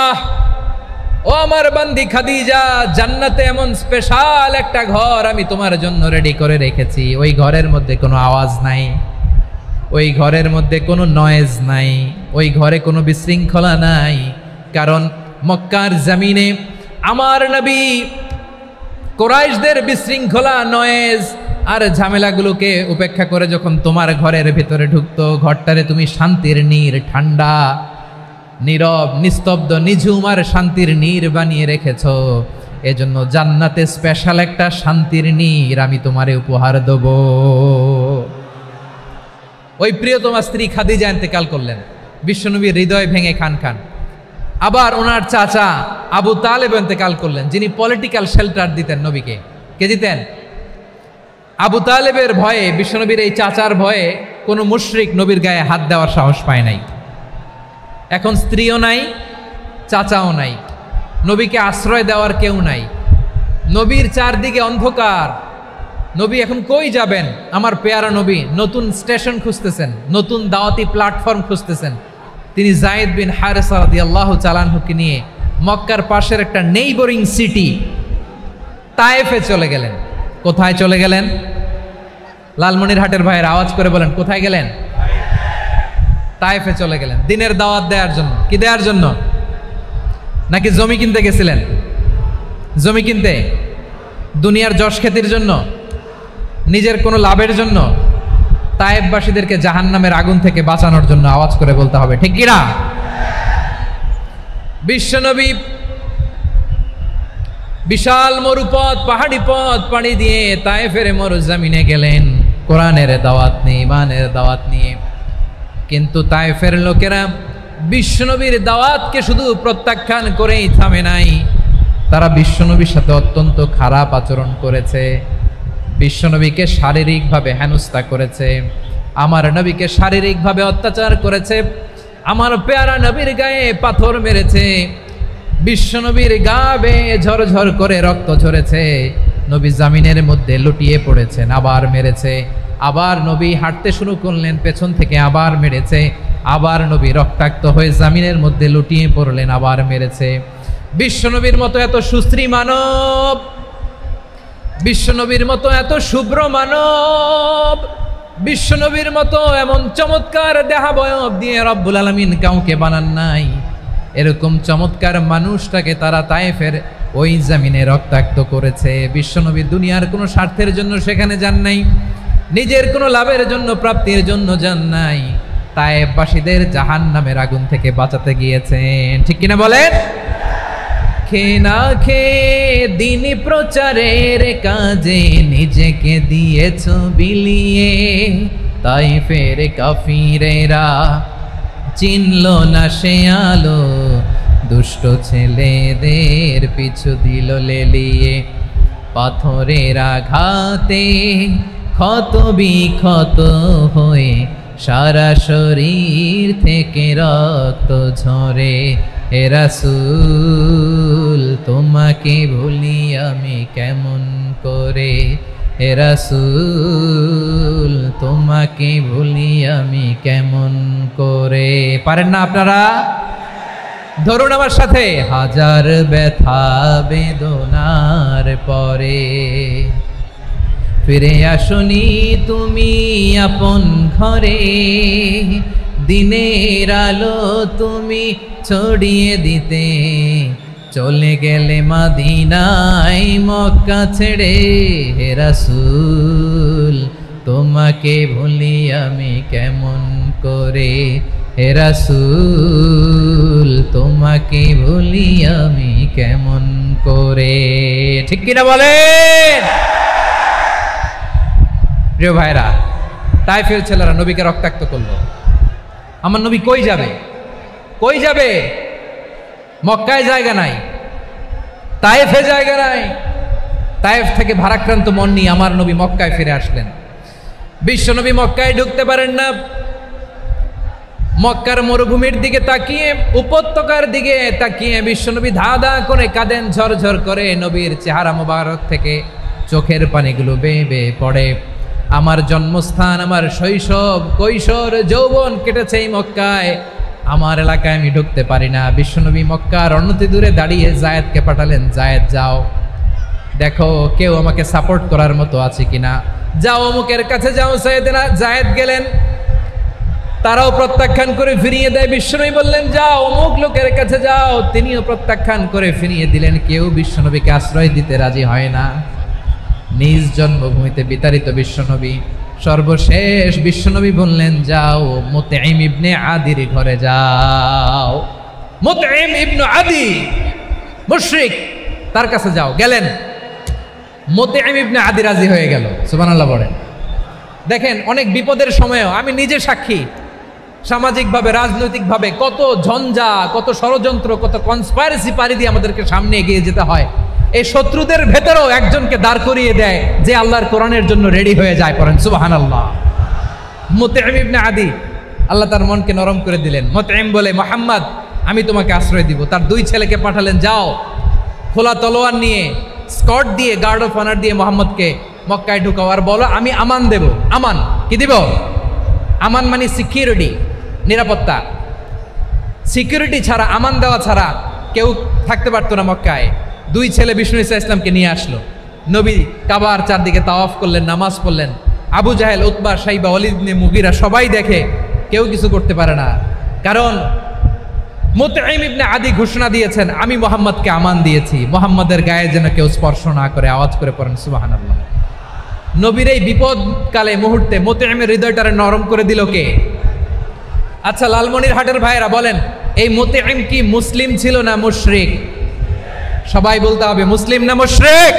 ও আমার বান্দি খাদিজা, জান্নাতে এমন স্পেশাল একটা ঘর আমি তোমার জন্য রেডি করে রেখেছি। ওই ঘরের মধ্যে কোনো আওয়াজ নাই, ওই ঘরের মধ্যে কোনো নয়েজ নাই, ওই ঘরে কোনো বিশৃঙ্খলা নাই। কারণ মক্কার জমিনে আমার নবী কুরাইশদের বিশৃঙ্খলা, নয়েজ আর ঝামেলাগুলোকে উপেক্ষা করে যখন তোমার ঘরের ভিতরে ঢুকতো, ঘরটারে তুমি শান্তির নীড়, ঠান্ডা, নীরব, নিস্তব্ধ, নিঝুম আর শান্তির নীড় বানিয়ে রেখেছ। এজন্য জান্নাতে স্পেশাল একটা শান্তির নীড় আমি তোমারে উপহার দেব। ওই প্রিয়তমা স্ত্রী খাদিজা ইন্তেকাল করলেন, বিশ্বনবীর হৃদয় ভেঙে খান খান। আবার ওনার চাচা আবু তালেব ইন্তেকাল করলেন, যিনি পলিটিক্যাল শেল্টার দিতেন নবীকে। কে দিতেন? আবু তালেবের ভয়ে, বিশ্বনবীর এই চাচার ভয়ে কোনো মুশরিক নবীর গায়ে হাত দেওয়ার সাহস পায় নাই। এখন স্ত্রীও নাই, চাচাও নাই, নবীকে আশ্রয় দেওয়ার কেউ নাই। নবীর চারদিকে অন্ধকার। নবী এখন কই যাবেন? আমার পেয়ারা নবী নতুন স্টেশন খুঁজতেছেন, নতুন দাওয়াতি প্ল্যাটফর্ম খুঁজতেছেন। তিনি যায়েদ বিন হারেসা রাদিয়াল্লাহু তাআলা আনহুকে নিয়ে মক্কার পাশের একটা নেইবরিং সিটি তায়েফে চলে গেলেন। কোথায় চলে গেলেন? লালমনিরহাটের ভাইয়ের আওয়াজ করে বলেন, কোথায় গেলেন? তায়েফে চলে গেলেন দিনের দাওয়াত দেওয়ার জন্য। কি দেওয়ার জন্য? নাকি জমি কিনতে গেছিলেন? জমি কিনতে? দুনিয়ার যশ খ্যাতির জন্য? নিজের কোনো লাভের জন্য? তায়েফবাসীদেরকে জাহান্নামের আগুন থেকে বাঁচানোর জন্য। আওয়াজ করে বলতে হবে ঠিক কিনা? বিশ্বনবী বিশাল মরুপথ, পাহাড়ি পথ পাড়ি দিয়ে তায়েফের মরুজমিনে গেলেন কোরআনের দাওয়াত নিয়ে, ইমানের দাওয়াত নিয়ে। কিন্তু তায়েফের লোকেরা বিশ্বনবীর দাওয়াতকে শুধু প্রত্যাখ্যান করেই থামে নাই, তারা বিশ্বনবীর সাথে অত্যন্ত খারাপ আচরণ করেছে। বিশ্বনবীকে শারীরিকভাবে হেনস্থা করেছে, আমার নবীকে শারীরিকভাবে অত্যাচার করেছে, আমার পেয়ারা নবীর গায়ে পাথর মেরেছে, বিশ্বনবীর গা বেয়ে ঝরঝর করে রক্ত ঝরেছে। নবী জামিনের মধ্যে লুটিয়ে পড়েছেন, আবার মেরেছে। আবার নবী হাঁটতে শুরু করলেন, পেছন থেকে আবার মেরেছে। আবার নবী রক্তাক্ত হয়ে জামিনের মধ্যে লুটিয়ে পড়লেন, আবার মেরেছে। বিশ্বনবীর মতো এত সুশ্রী মানব, বিশ্বনবীর মতো এত শুভ্র মানব, বিশ্বনবীর মতো এমন চমৎকার দেহাবয়ব দিয়ে রব্বুল আলামিন কাউকে বানান নাই। এরকম চমৎকার মানুষটাকে তারা তায়েফের ওই জামিনে রক্তাক্ত করেছে। বিশ্বনবী দুনিয়ার কোনো স্বার্থের জন্য সেখানে যান নাই, নিজের কোনো লাভের জন্য, প্রাপ্তির জন্য যান নাই। তায়েফবাসীদের জাহান্নামের আগুন থেকে বাঁচাতে গিয়েছেন, ঠিক কিনা বলেন? খেয়ে না খেয়ে দিন প্রচারের কাজে নিজেকে দিয়েছ বিলিয়ে। তায়েফের কাফিরেরা চিনল না সে আলো, দুষ্ট ছেলেদের পিছু দিল লেলিয়ে। পাথরের আঘাতে ক্ষত বিক্ষত হয়ে সারা শরীর থেকে রক্ত ঝরে। হে রাসূল তোমাকে ভুলি আমি কেমন করে, হে রাসূল তোমাকে ভুলি আমি কেমন করে। পারেন না আপনারা? ধরুন আমার সাথে। হাজার ব্যথা বেদনার পরে ফিরে আসনি তুমি আপন ঘরে। দিনের আলো তুমি ছড়িয়ে দিতে চলে গেলে মদিনায় মক্কা ছেড়ে। হে রাসূল তোমাকে ভুলি আমি কেমন করে, হে রাসূল তোমাকে ভুলি আমি কেমন করে। ঠিক কিনা বলেন? প্রিয় ভাইরা, তায়েফের ছেলেরা নবীকে রক্তাক্ত করলো। আমার নবী কই যাবে? কই যাবে? মক্কায় জায়গা নাই, তায়েফে জায়গা নাই। তায়েফ থেকে ভারাক্রান্ত মন নিয়ে আমার নবী মক্কায় ফিরে আসলেন। বিশ্বনবী মক্কায় ঢুকতে পারেন না। মক্কার মরুভূমির দিকে তাকিয়ে, উপত্যকার দিকে তাকিয়ে বিশ্বনবী ধা ধা করে কাঁদেন, ঝরঝর করে। নবীর চেহারা মোবারক থেকে চোখের পানিগুলো বেয়ে বেয়ে পড়ে। আমার জন্মস্থান, আমার শৈশব, কৈশোর, যৌবন কেটেছে এই মক্কায়। আমার এলাকায় আমি ঢুকতে পারি না। বিশ্বনবী মক্কার অনতি দূরে দাঁড়িয়ে জায়েদকে পাঠালেন, জায়েদ যাও দেখো কেউ আমাকে সাপোর্ট করার মতো আছে কিনা, যাও অমুকের কাছে যাও। জায়েদ গেলেন, তারাও প্রত্যাখ্যান করে ফিরিয়ে দেয়। বিশ্বনবী বললেন যাও অমুক লোকের কাছে যাও, তিনিও প্রত্যাখ্যান করে ফিরিয়ে দিলেন। কেউ বিশ্বনবীকে আশ্রয় দিতে রাজি হয় না। নিজ জন্মভূমিতে বিতাড়িত বিশ্বনবী, সর্বশেষ বিশ্বনবী বললেন যাও মুতঈম ইবনে আদির ঘরে যাও। মুতঈম ইবনে আদি মুশরিক, তার কাছে যাও। গেলেন, মুতঈম ইবনে আদি রাজি হয়ে গেল। সুবহানাল্লাহ বলেন। দেখেন অনেক বিপদের সময়ও আমি নিজে সাক্ষী, সামাজিকভাবে রাজনৈতিকভাবে কত ঝঞ্ঝা, কত ষড়যন্ত্র, কত কনস্পাইরেসি পাড়ি দিয়ে আমাদেরকে সামনে এগিয়ে যেতে হয়। এই শত্রুদের ভেতরেও একজনকে দাঁড় করিয়ে দেয় যে আল্লাহর কোরআনের জন্য রেডি হয়ে যায়। পড়েন সুবহানাল্লাহ। মুতঈম ইবনে আদি, আল্লাহ তার মনকে নরম করে দিলেন। মুতঈম বলে মুহাম্মদ আমি তোমাকে আশ্রয় দিব। তার দুই ছেলেকে পাঠালেন, যাও খোলা তলোয়ার নিয়ে, স্কট দিয়ে, গার্ড অফ অনার দিয়ে মুহাম্মদকে মক্কায় ঢুকাও আর বলো আমি আমান দেব। আমান কি দিব? আমান মানে সিকিউরিটি, নিরাপত্তা। সিকিউরিটি ছাড়া, আমান দেওয়া ছাড়া কেউ থাকতে পারতো না মক্কায়। দুই ছেলে বিষ্ণু ইসা ইসলামকে নিয়ে আসলো। নবী কাবার চারদিকে তাওয়াফ করলেন, নামাজ পড়লেন। আবু জাহেল, উতবা, শাইবা, ওয়ালিদ ইবনে মুগীরা সবাই দেখে, কেউ কিছু করতে পারে না। কারণ মুতঈম ইবনে আদি ঘোষণা দিয়েছেন আমি মুহাম্মদকে আমান দিয়েছি, মুহাম্মদের গায়ে যেন কেউ স্পর্শ না করে। আওয়াজ করে পড়েন সুবহানাল্লাহ। নবীর এই বিপদকালে মুহূর্তে মুতঈমের হৃদয়টারে নরম করে দিল কে? আচ্ছা লালমনির হাটের ভাইয়েরা বলেন, এই মুতঈম কি মুসলিম ছিল না মুশরিক? সবাই বলতে হবে মুসলিম না মুশরিক?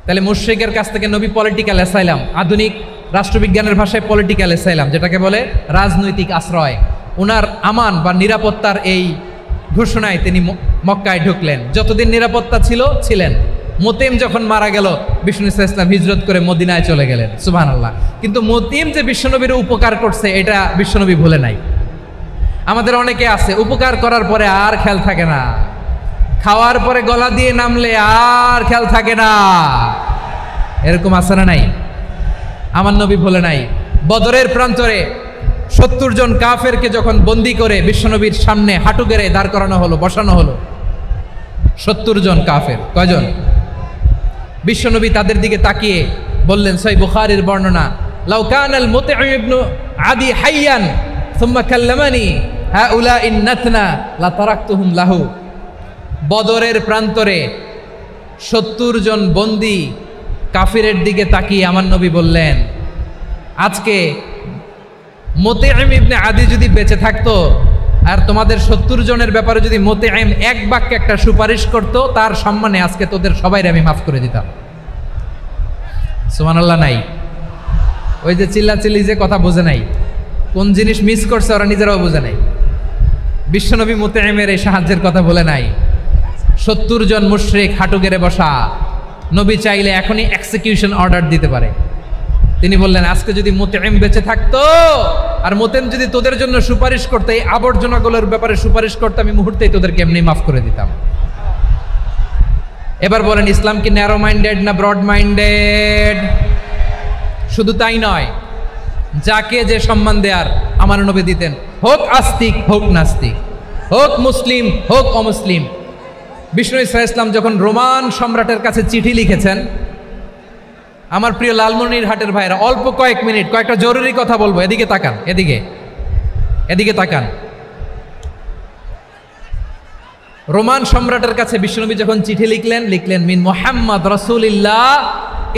তাহলে মুশরিকের কাছ থেকে নবী পলিটিক্যাল অ্যাসাইলাম, আধুনিক রাষ্ট্রবিজ্ঞানের ভাষায় পলিটিক্যাল অ্যাসাইলাম, যেটাকে বলে রাজনৈতিক আশ্রয়, ওনার আমান বা নিরাপত্তার এই ঘোষণায় তিনি মক্কায় ঢুকলেন। যতদিন নিরাপত্তা ছিল ছিলেন। মুতঈম যখন মারা গেল, বিষ্ণু ইসলাম হিজরত করে মদিনায় চলে গেলেন। সুবহানাল্লাহ। কিন্তু মুতঈম যে বিশ্বনবীর উপকার করছে এটা বিশ্বনবী ভুলে নাই। আমাদের অনেকে আছে উপকার করার পরে আর খেয়াল থাকে না, খাওয়ার পরে গলা দিয়ে নামলে আর খেয়াল থাকে না। এরকম আছে না নাই? আমার নবী বলে নাই। বদরের প্রান্তরে 70 জন কাফেরকে যখন বন্দী করে বিশ্বনবীর সামনে হাঁটু গেড়ে দাঁড় করানো হলো, বসানো হলো, 70 জন কাফের। কয়জন? বিশ্বনবী তাদের দিকে তাকিয়ে বললেন, সহিহ বুখারীর বর্ণনা, লাউ কানাল মুতঈম ইবনে আদি হাইয়ান সুম্মা কাল্লামানি হাউলাইন নাতনা লা তারাকতুহুম লাহু। বদরের প্রান্তরে 70 জন বন্দী কাফিরের দিকে তাকিয়ে আমার নবী বললেন, আজকে মুতঈম ইবনে আদি যদি বেঁচে থাকতো আর তোমাদের 70 জনের ব্যাপারে যদি মুতঈম এক বাক্যে একটা সুপারিশ করত, তার সম্মানে আজকে তোদের সবাইরে আমি মাফ করে দিতাম। সুবহানাল্লাহ নাই? ওই যে চিল্লাচিল্লি যে কথা বোঝে নাই, কোন জিনিস মিস করছে ওরা নিজেরাও বোঝে নাই। বিশ্বনবী মুতঈমের এই সাহায্যের কথা বলে নাই। 70 জন মুশরিক হাঁটু গেড়ে বসা, নবী চাইলে এখনই এক্সিকিউশন অর্ডার দিতে পারে। তিনি বললেন, আজকে যদি মুতঈম বেঁচে থাকতো আর মুতঈম যদি তোদের জন্য সুপারিশ করতে, এই আবর্জনাগুলোর ব্যাপারে সুপারিশ করতে, আমি মুহূর্তেই তোদেরকে এমনি মাফ করে দিতাম। এবার বলেন, ইসলাম কি ন্যারো মাইন্ডেড না ব্রড মাইন্ডেড? শুধু তাই নয়, যাকে যে সম্মান দেয়ার আমার নবী দিতেন, হোক আস্তিক হোক নাস্তিক, হোক মুসলিম হোক অমুসলিম। বিষ্ণু ইসলাম যখন রোমান সম্রাটের কাছে চিঠি লিখেছেন, আমার প্রিয় লালমনিরহাটের ভাইরা, অল্প কয়েক মিনিট কয়েকটা জরুরি কথা বলবো, এদিকে তাকান, এদিকে তাকান। রোমান সম্রাটের কাছে বিশ্বনবী যখন চিঠি লিখলেন মিন মুহাম্মদ রাসূলিল্লাহ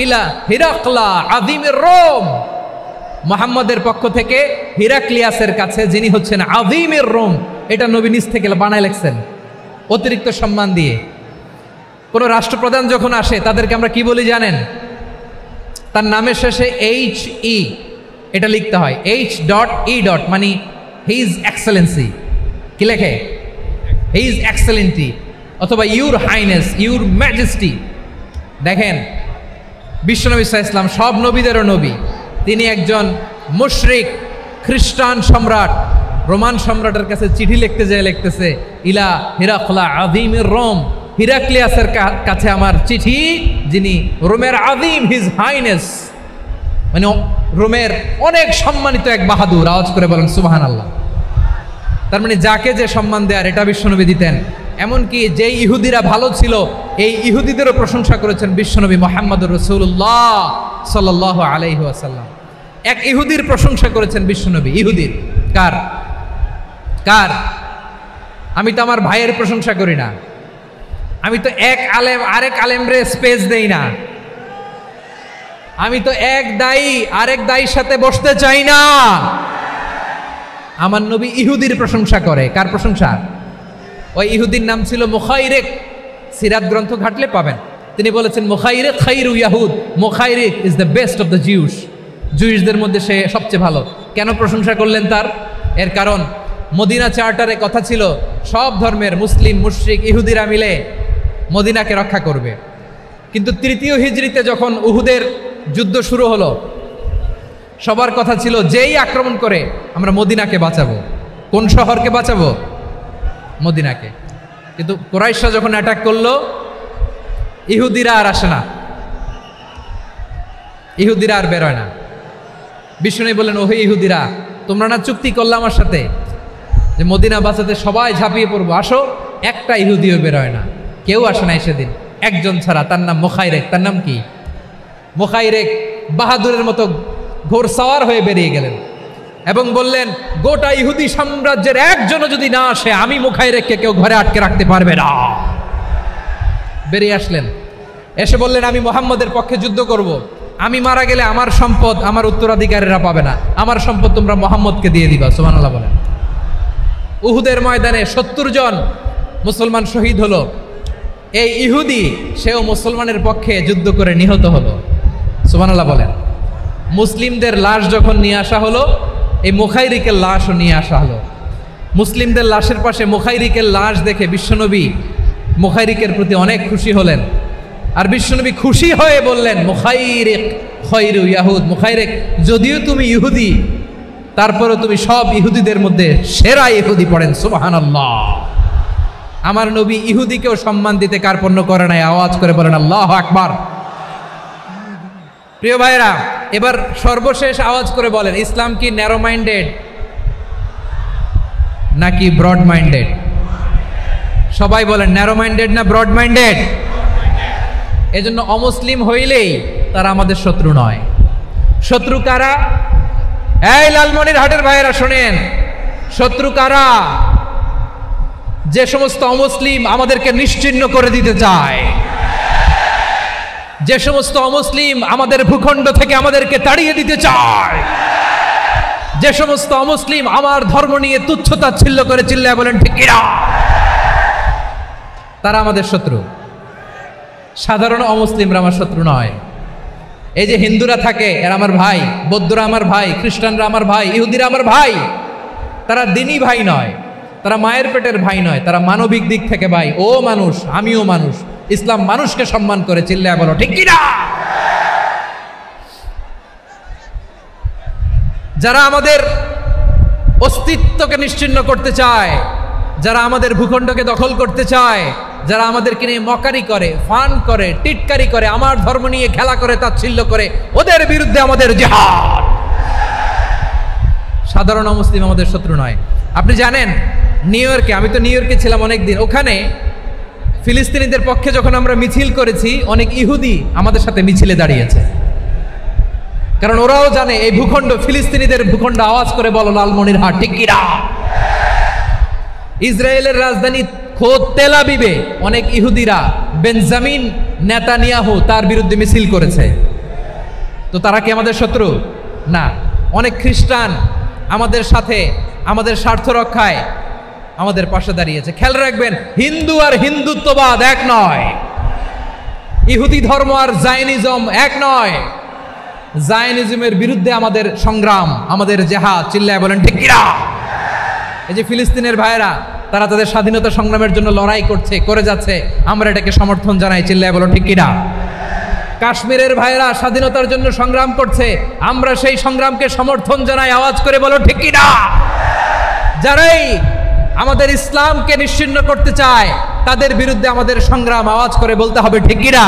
ইলা হিরাকলা আযীমির রোম। মুহাম্মদের পক্ষ থেকে হিরাক্লিয়াসের কাছে, যিনি হচ্ছেন আযীমির রোম। এটা নবী নিজ থেকে বানায় লিখছেন, অতিরিক্ত সম্মান দিয়ে। কোন রাষ্ট্রপ্রধান যখন আসে তাদেরকে আমরা কি বলি জানেন? তার নামের শেষে HE এটা লিখতে হয়, H.E. মানে হিজ এক্সেলেন্সি। কি লেখে? হিজ এক্সেলেন্টি, অথবা ইউর হাইনেস, ইউর ম্যাজেস্টি। দেখেন, বিশ্বনবী সাল্লাল্লাহু আলাইহি ওয়াসাল্লাম সব নবীদেরও নবী। তিনি একজন মুশরিক খ্রিস্টান সম্রাট, রোমান সম্রাটের কাছে চিঠি লিখতে যেয়ে লিখতেছে, ইলা হিরাকলা আযীমির রোম, হিরাক্লিয়াসের কাছে আমার চিঠি, যিনি রোমের আযীম, হিজ হাইনেস, মানে রোমের অনেক সম্মানিত এক বাহাদুর। আওয়াজ করে বলেন সুবহানাল্লাহ। তার মানে যাকে যে সম্মান দেয়ার, এটা বিশ্বনবী দিতেন। এমনকি যেই ইহুদিরা ভালো ছিল, এই ইহুদিদেরও প্রশংসা করেছেন বিশ্বনবী মুহাম্মদুর রাসূলুল্লাহ সাল্লাল্লাহু আলাইহি ওয়াসাল্লাম। এক ইহুদির প্রশংসা করেছেন বিশ্বনবী। ইহুদির কার? আমি তো আমার ভাইয়ের প্রশংসা করি না, আমি তো এক আলেম আরেক আলেমরে স্পেস দেই না, আমি তো এক দায়ী আরেক দায়ীর সাথে বসতে চাই না। আমার নবী ইহুদির প্রশংসা করে। কার প্রশংসা? ওই ইহুদির নাম ছিল মুখাইরিক। সিরাত গ্রন্থ ঘাটলে পাবেন। তিনি বলেছেন, মুখাইরিক খাইরু ইয়াহুদ, Mukhayriq is the best of the Jews. জুইশদের মধ্যে সে সবচেয়ে ভালো। কেন প্রশংসা করলেন তার? এর কারণ মদিনা চার্টারে কথা ছিল, সব ধর্মের মুসলিম মুশরিক ইহুদিরা মিলে মদিনাকে রক্ষা করবে। কিন্তু 3য় হিজরিতে যখন উহুদের যুদ্ধ শুরু হলো, সবার কথা ছিল, যেই আক্রমণ করে আমরা মদিনাকে বাঁচাবো। কোন শহরকে বাঁচাবো? মদিনাকে। কিন্তু কুরাইশরা যখন অ্যাটাক করলো, ইহুদিরা আর আসে না, ইহুদিরা আর বেরোয় না। বিষ্ণু বললেন, ওহে ইহুদিরা, তোমরা না চুক্তি করলে আমার সাথে যে মদিনা বাঁচাতে সবাই ঝাঁপিয়ে পড়বো, আসো। একটা ইহুদিও বেরোয় না, কেউ আসে নাই সেদিন, একজন ছাড়া। তার নাম মুখাইরেক। তার নাম কি? মুখাইরেক বাহাদুরের মতো ঘোড়সাওয়ার হয়ে বেরিয়ে গেলেন এবং বললেন, গোটা ইহুদি সাম্রাজ্যের একজনও যদি না আসে, আমি মুখাইরেককে কেউ ঘরে আটকে রাখতে পারবে না। বেরিয়ে আসলেন, এসে বললেন, আমি মুহাম্মদের পক্ষে যুদ্ধ করব। আমি মারা গেলে আমার সম্পদ আমার উত্তরাধিকারীরা পাবে না, আমার সম্পদ তোমরা মুহাম্মদকে দিয়ে দিবা। সুবহানাল্লাহ বলেন। উহুদের ময়দানে 70 জন মুসলমান শহীদ হলো। এই ইহুদি, সেও মুসলমানের পক্ষে যুদ্ধ করে নিহত হলো। সুবহানাল্লাহ বলেন। মুসলিমদের লাশ যখন নিয়ে আসা হলো, এই মুখাইরিকের লাশও নিয়ে আসা হলো। মুসলিমদের লাশের পাশে মুখাইরিকের লাশ দেখে বিশ্বনবী মুখাইরিকের প্রতি অনেক খুশি হলেন। আর বিশ্বনবী খুশি হয়ে বললেন, মুখাইরিক খায়রু ইয়াহুদ, মুখাইরিক যদিও তুমি ইহুদি, তারপরেও তুমি সব ইহুদিদের মধ্যে সেরা ইহুদি। পড়েন সুবহানাল্লাহ। আমার নবী ইহুদিকেও সম্মান দিতে কার্পণ্য করে নাই। আওয়াজ করে বলেন আল্লাহু আকবার। প্রিয় ভাইরা, এবার সর্বশেষ আওয়াজ করে বলেন, ইসলাম কি ন্যারো মাইন্ডেড নাকি ব্রড মাইন্ডেড? সবাই বলেন ন্যারো মাইন্ডেড না ব্রড মাইন্ডেড? এজন্য অমুসলিম হইলেই তারা আমাদের শত্রু নয়। শত্রু কারা? এই লালমনিরহাটের ভাইয়েরা শোনেন, শত্রু কারা? যে সমস্ত অমুসলিম আমাদেরকে নিশ্চিহ্ন করে দিতে চায়, যে সমস্ত অমুসলিম আমাদের ভূখণ্ড থেকে আমাদেরকে তাড়িয়ে দিতে চায়, যে সমস্ত অমুসলিম আমার ধর্ম নিয়ে তুচ্ছতাচ্ছিল্য করে চিল্লায় বলেন ঠিক কিনা, তারা আমাদের শত্রু। সাধারণ অমুসলিমরা আমার শত্রু নয়। এই যে হিন্দুরা থাকে এরা আমার ভাই, বৌদ্ধরা আমার ভাই, খ্রিস্টানরা আমার ভাই, ইহুদিরা আমার ভাই। তারা দিনই ভাই নয়, তারা মায়ের পেটের ভাই নয়, তারা মানবিক দিক থেকে ভাই। ও মানুষ, আমিও মানুষ। ইসলাম মানুষকে সম্মান করে, চিল্লায় বলো ঠিক কিনা। যারা আমাদের অস্তিত্বকে নিশ্চিহ্ন করতে চায়, যারা আমাদের ভূখণ্ডকে দখল করতে চায়, যারা আমাদেরকে নিয়ে মকারি করে, ফান করে, টিটকারি করে, আমার ধর্ম নিয়ে খেলা করে, তাচ্ছিল্য করে, ওদের বিরুদ্ধে আমাদের জিহাদ। সাধারণ মুসলিম আমাদের শত্রু নয়। আপনি জানেন নিউ ইয়র্কে, আমি তো নিউ ইয়র্কে ছিলাম অনেকদিন, ওখানে ফিলিস্তিনিদের পক্ষে যখন আমরা মিছিল করেছি, অনেক ইহুদি আমাদের সাথে মিছিলে দাঁড়িয়েছে। কারণ ওরাও জানে এই ভূখণ্ড ফিলিস্তিনিদের ভূখণ্ড। আওয়াজ করে বলো লালমনিরহাট ঠিক কিনা। ইসরায়েলের রাজধানী খোদ তেল আবিবে অনেক ইহুদিরা বেঞ্জামিন নেতানিয়াহু তার বিরুদ্ধে মিছিল করেছে। তো তারা কি আমাদের শত্রু? না। অনেক খ্রিস্টান আমাদের সাথে আমাদের স্বার্থ রক্ষায় আমাদের পাশে দাঁড়িয়েছে। খেয়াল রাখবেন, হিন্দু আর হিন্দুত্ববাদ এক নয়, ইহুদি ধর্ম আর জায়নিজম এক নয়। জায়নিজমের বিরুদ্ধে আমাদের সংগ্রাম, আমাদের জেহাদ, চিল্লায় বলেন ঠিক কিনা। এই যে ফিলিস্তিনের ভাইয়েরা, তারা তাদের স্বাধীনতা সংগ্রামের জন্য লড়াই করছে, করে যাচ্ছে, আমরা এটাকে সমর্থন জানাই, চিল্লায় বলো ঠিক কিনা। কাশ্মীরের ভাইয়েরা স্বাধীনতার জন্য সংগ্রাম করছে, আমরা সেই সংগ্রামকে সমর্থন জানাই, আওয়াজ করে বলো ঠিক কিনা। যারাই আমাদের ইসলামকে নিশ্চিহ্ন করতে চায় তাদের বিরুদ্ধে আমাদের সংগ্রাম, আওয়াজ করে বলতে হবে ঠিক কিনা।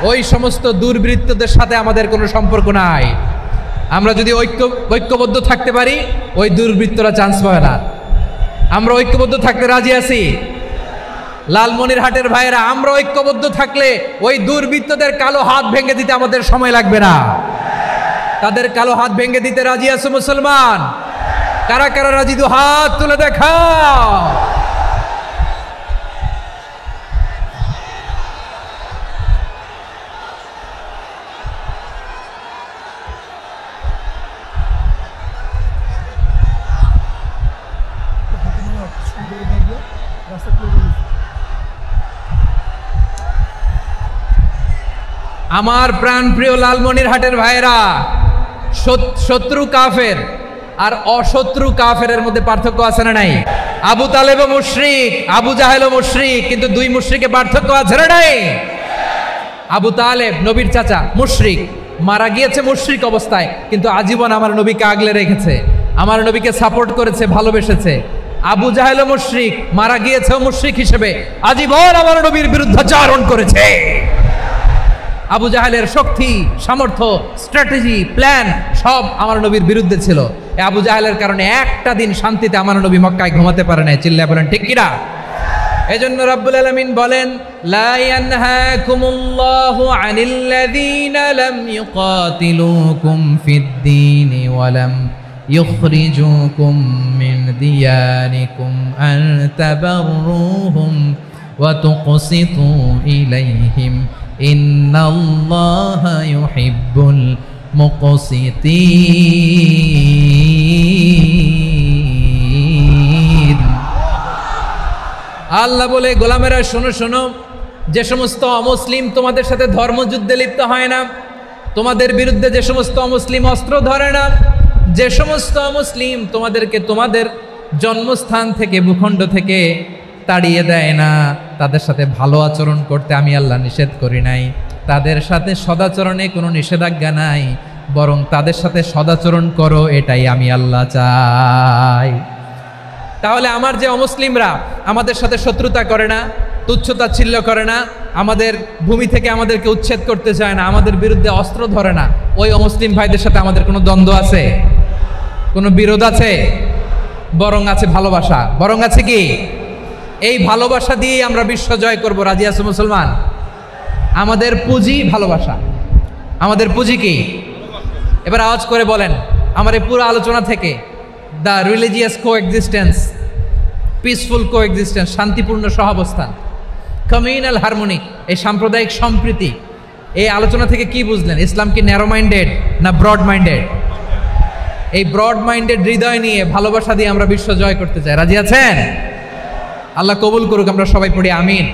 ওই সমস্ত দুর্বৃত্তদের সাথে আমাদের কোনো সম্পর্ক নাই। আমরা যদি ঐক্যবদ্ধ থাকতে পারি, ওই দুর্বৃত্তরা চান্স পাবে না। আমরা ঐক্যবদ্ধ থাকতে রাজি আছি। লালমনিরহাটের ভাইয়েরা, আমরা ঐক্যবদ্ধ থাকলে ওই দুর্বৃত্তদের কালো হাত ভেঙে দিতে আমাদের সময় লাগবে না। তাদের কালো হাত ভেঙে দিতে রাজি আছো মুসলমান? কারা কারা রাজি? দু হাত তুলে দেখাও। আমার প্রাণ প্রিয় লালমনিরহাটের ভাইয়েরা, শত্রু কাফের আর অশত্রু কাফেরের মধ্যে পার্থক্য আছে না নাই? আবু তালেবও মুশরিক, আবু জাহেলও মুশরিক, কিন্তু দুই মুশরিকে পার্থক্য আছে না নাই? আবু তালেব নবীর চাচা, মুশরিক, মারা গিয়েছে মুশরিক অবস্থায়, কিন্তু আজীবন আমার নবীকে আগলে রেখেছে, আমার নবীকে সাপোর্ট করেছে, ভালোবেসেছে। আবু জাহেলও মুশরিক, মারা গিয়েছে মুশরিক হিসেবে, আজীবন আমার নবীর বিরুদ্ধাচরণ করেছে। আবু জাহেলের শক্তি, সামর্থ্য, স্ট্র্যাটেজি, প্ল্যান সব আমার নবীর বিরুদ্ধে ছিল। এই আবু জাহেলের কারণে একটা দিন শান্তিতে আমার নবী মক্কায় ঘুমাতে পারে নাই, চিল্লায় বলেন ঠিক কিনা। এজন্য রব্বুল আলামিন বলেন, লা ইয়ানহাকুমুল্লাহু আনিল্লাযীনা লাম ইউকাতিলুকুম ফিদ-দীনি ওয়া লাম ইখরিজুকুম মিন দিয়ারিকুম আন তাবাররুহুম ওয়া তুকসিতু ইলাইহিম ইন্নাল্লাহা ইউহিব্বুল মুকসিতিন। আল্লাহ বলে, গোলামেরা শোনো শোনো, যে সমস্ত অমুসলিম তোমাদের সাথে ধর্মযুদ্ধে লিপ্ত হয় না, তোমাদের বিরুদ্ধে যে সমস্ত অমুসলিম অস্ত্র ধরে না, যে সমস্ত অমুসলিম তোমাদেরকে তোমাদের জন্মস্থান থেকে, ভূখণ্ড থেকে তাড়িয়ে দেয় না, তাদের সাথে ভালো আচরণ করতে আমি আল্লাহ নিষেধ করি নাই। তাদের সাথে সদাচরণে কোনো নিষেধাজ্ঞা নাই, বরং তাদের সাথে সদাচরণ করো, এটাই আমি আল্লাহ চাই। তাহলে আমার যে অমুসলিমরা আমাদের সাথে শত্রুতা করে না, তুচ্ছতাচ্ছিল্য করে না, আমাদের ভূমি থেকে আমাদেরকে উচ্ছেদ করতে চায় না, আমাদের বিরুদ্ধে অস্ত্র ধরে না, ওই অমুসলিম ভাইদের সাথে আমাদের কোনো দ্বন্দ্ব আছে? কোনো বিরোধ আছে? বরং আছে ভালোবাসা। বরং আছে কি? এই ভালোবাসা দিয়েই আমরা বিশ্ব জয় করবো। রাজি আছো মুসলমান? আমাদের পুঁজি ভালোবাসা। আমাদের পুঁজি কি? এবার আওয়াজ করে বলেন আমার এই পুরো আলোচনা থেকে, the religious coexistence, peaceful coexistence, শান্তিপূর্ণ সহাবস্থান, কমিউনাল হারমোনি, এই সাম্প্রদায়িক সম্প্রীতি, এই আলোচনা থেকে কি বুঝলেন? ইসলাম কি ন্যারো মাইন্ডেড না ব্রড মাইন্ডেড? এই ব্রড মাইন্ডেড হৃদয় নিয়ে ভালোবাসা দিয়ে আমরা বিশ্ব জয় করতে চাই। রাজি আছেন? আল্লাহ কবুল করুক। আমরা সবাই পড়ি আমিন।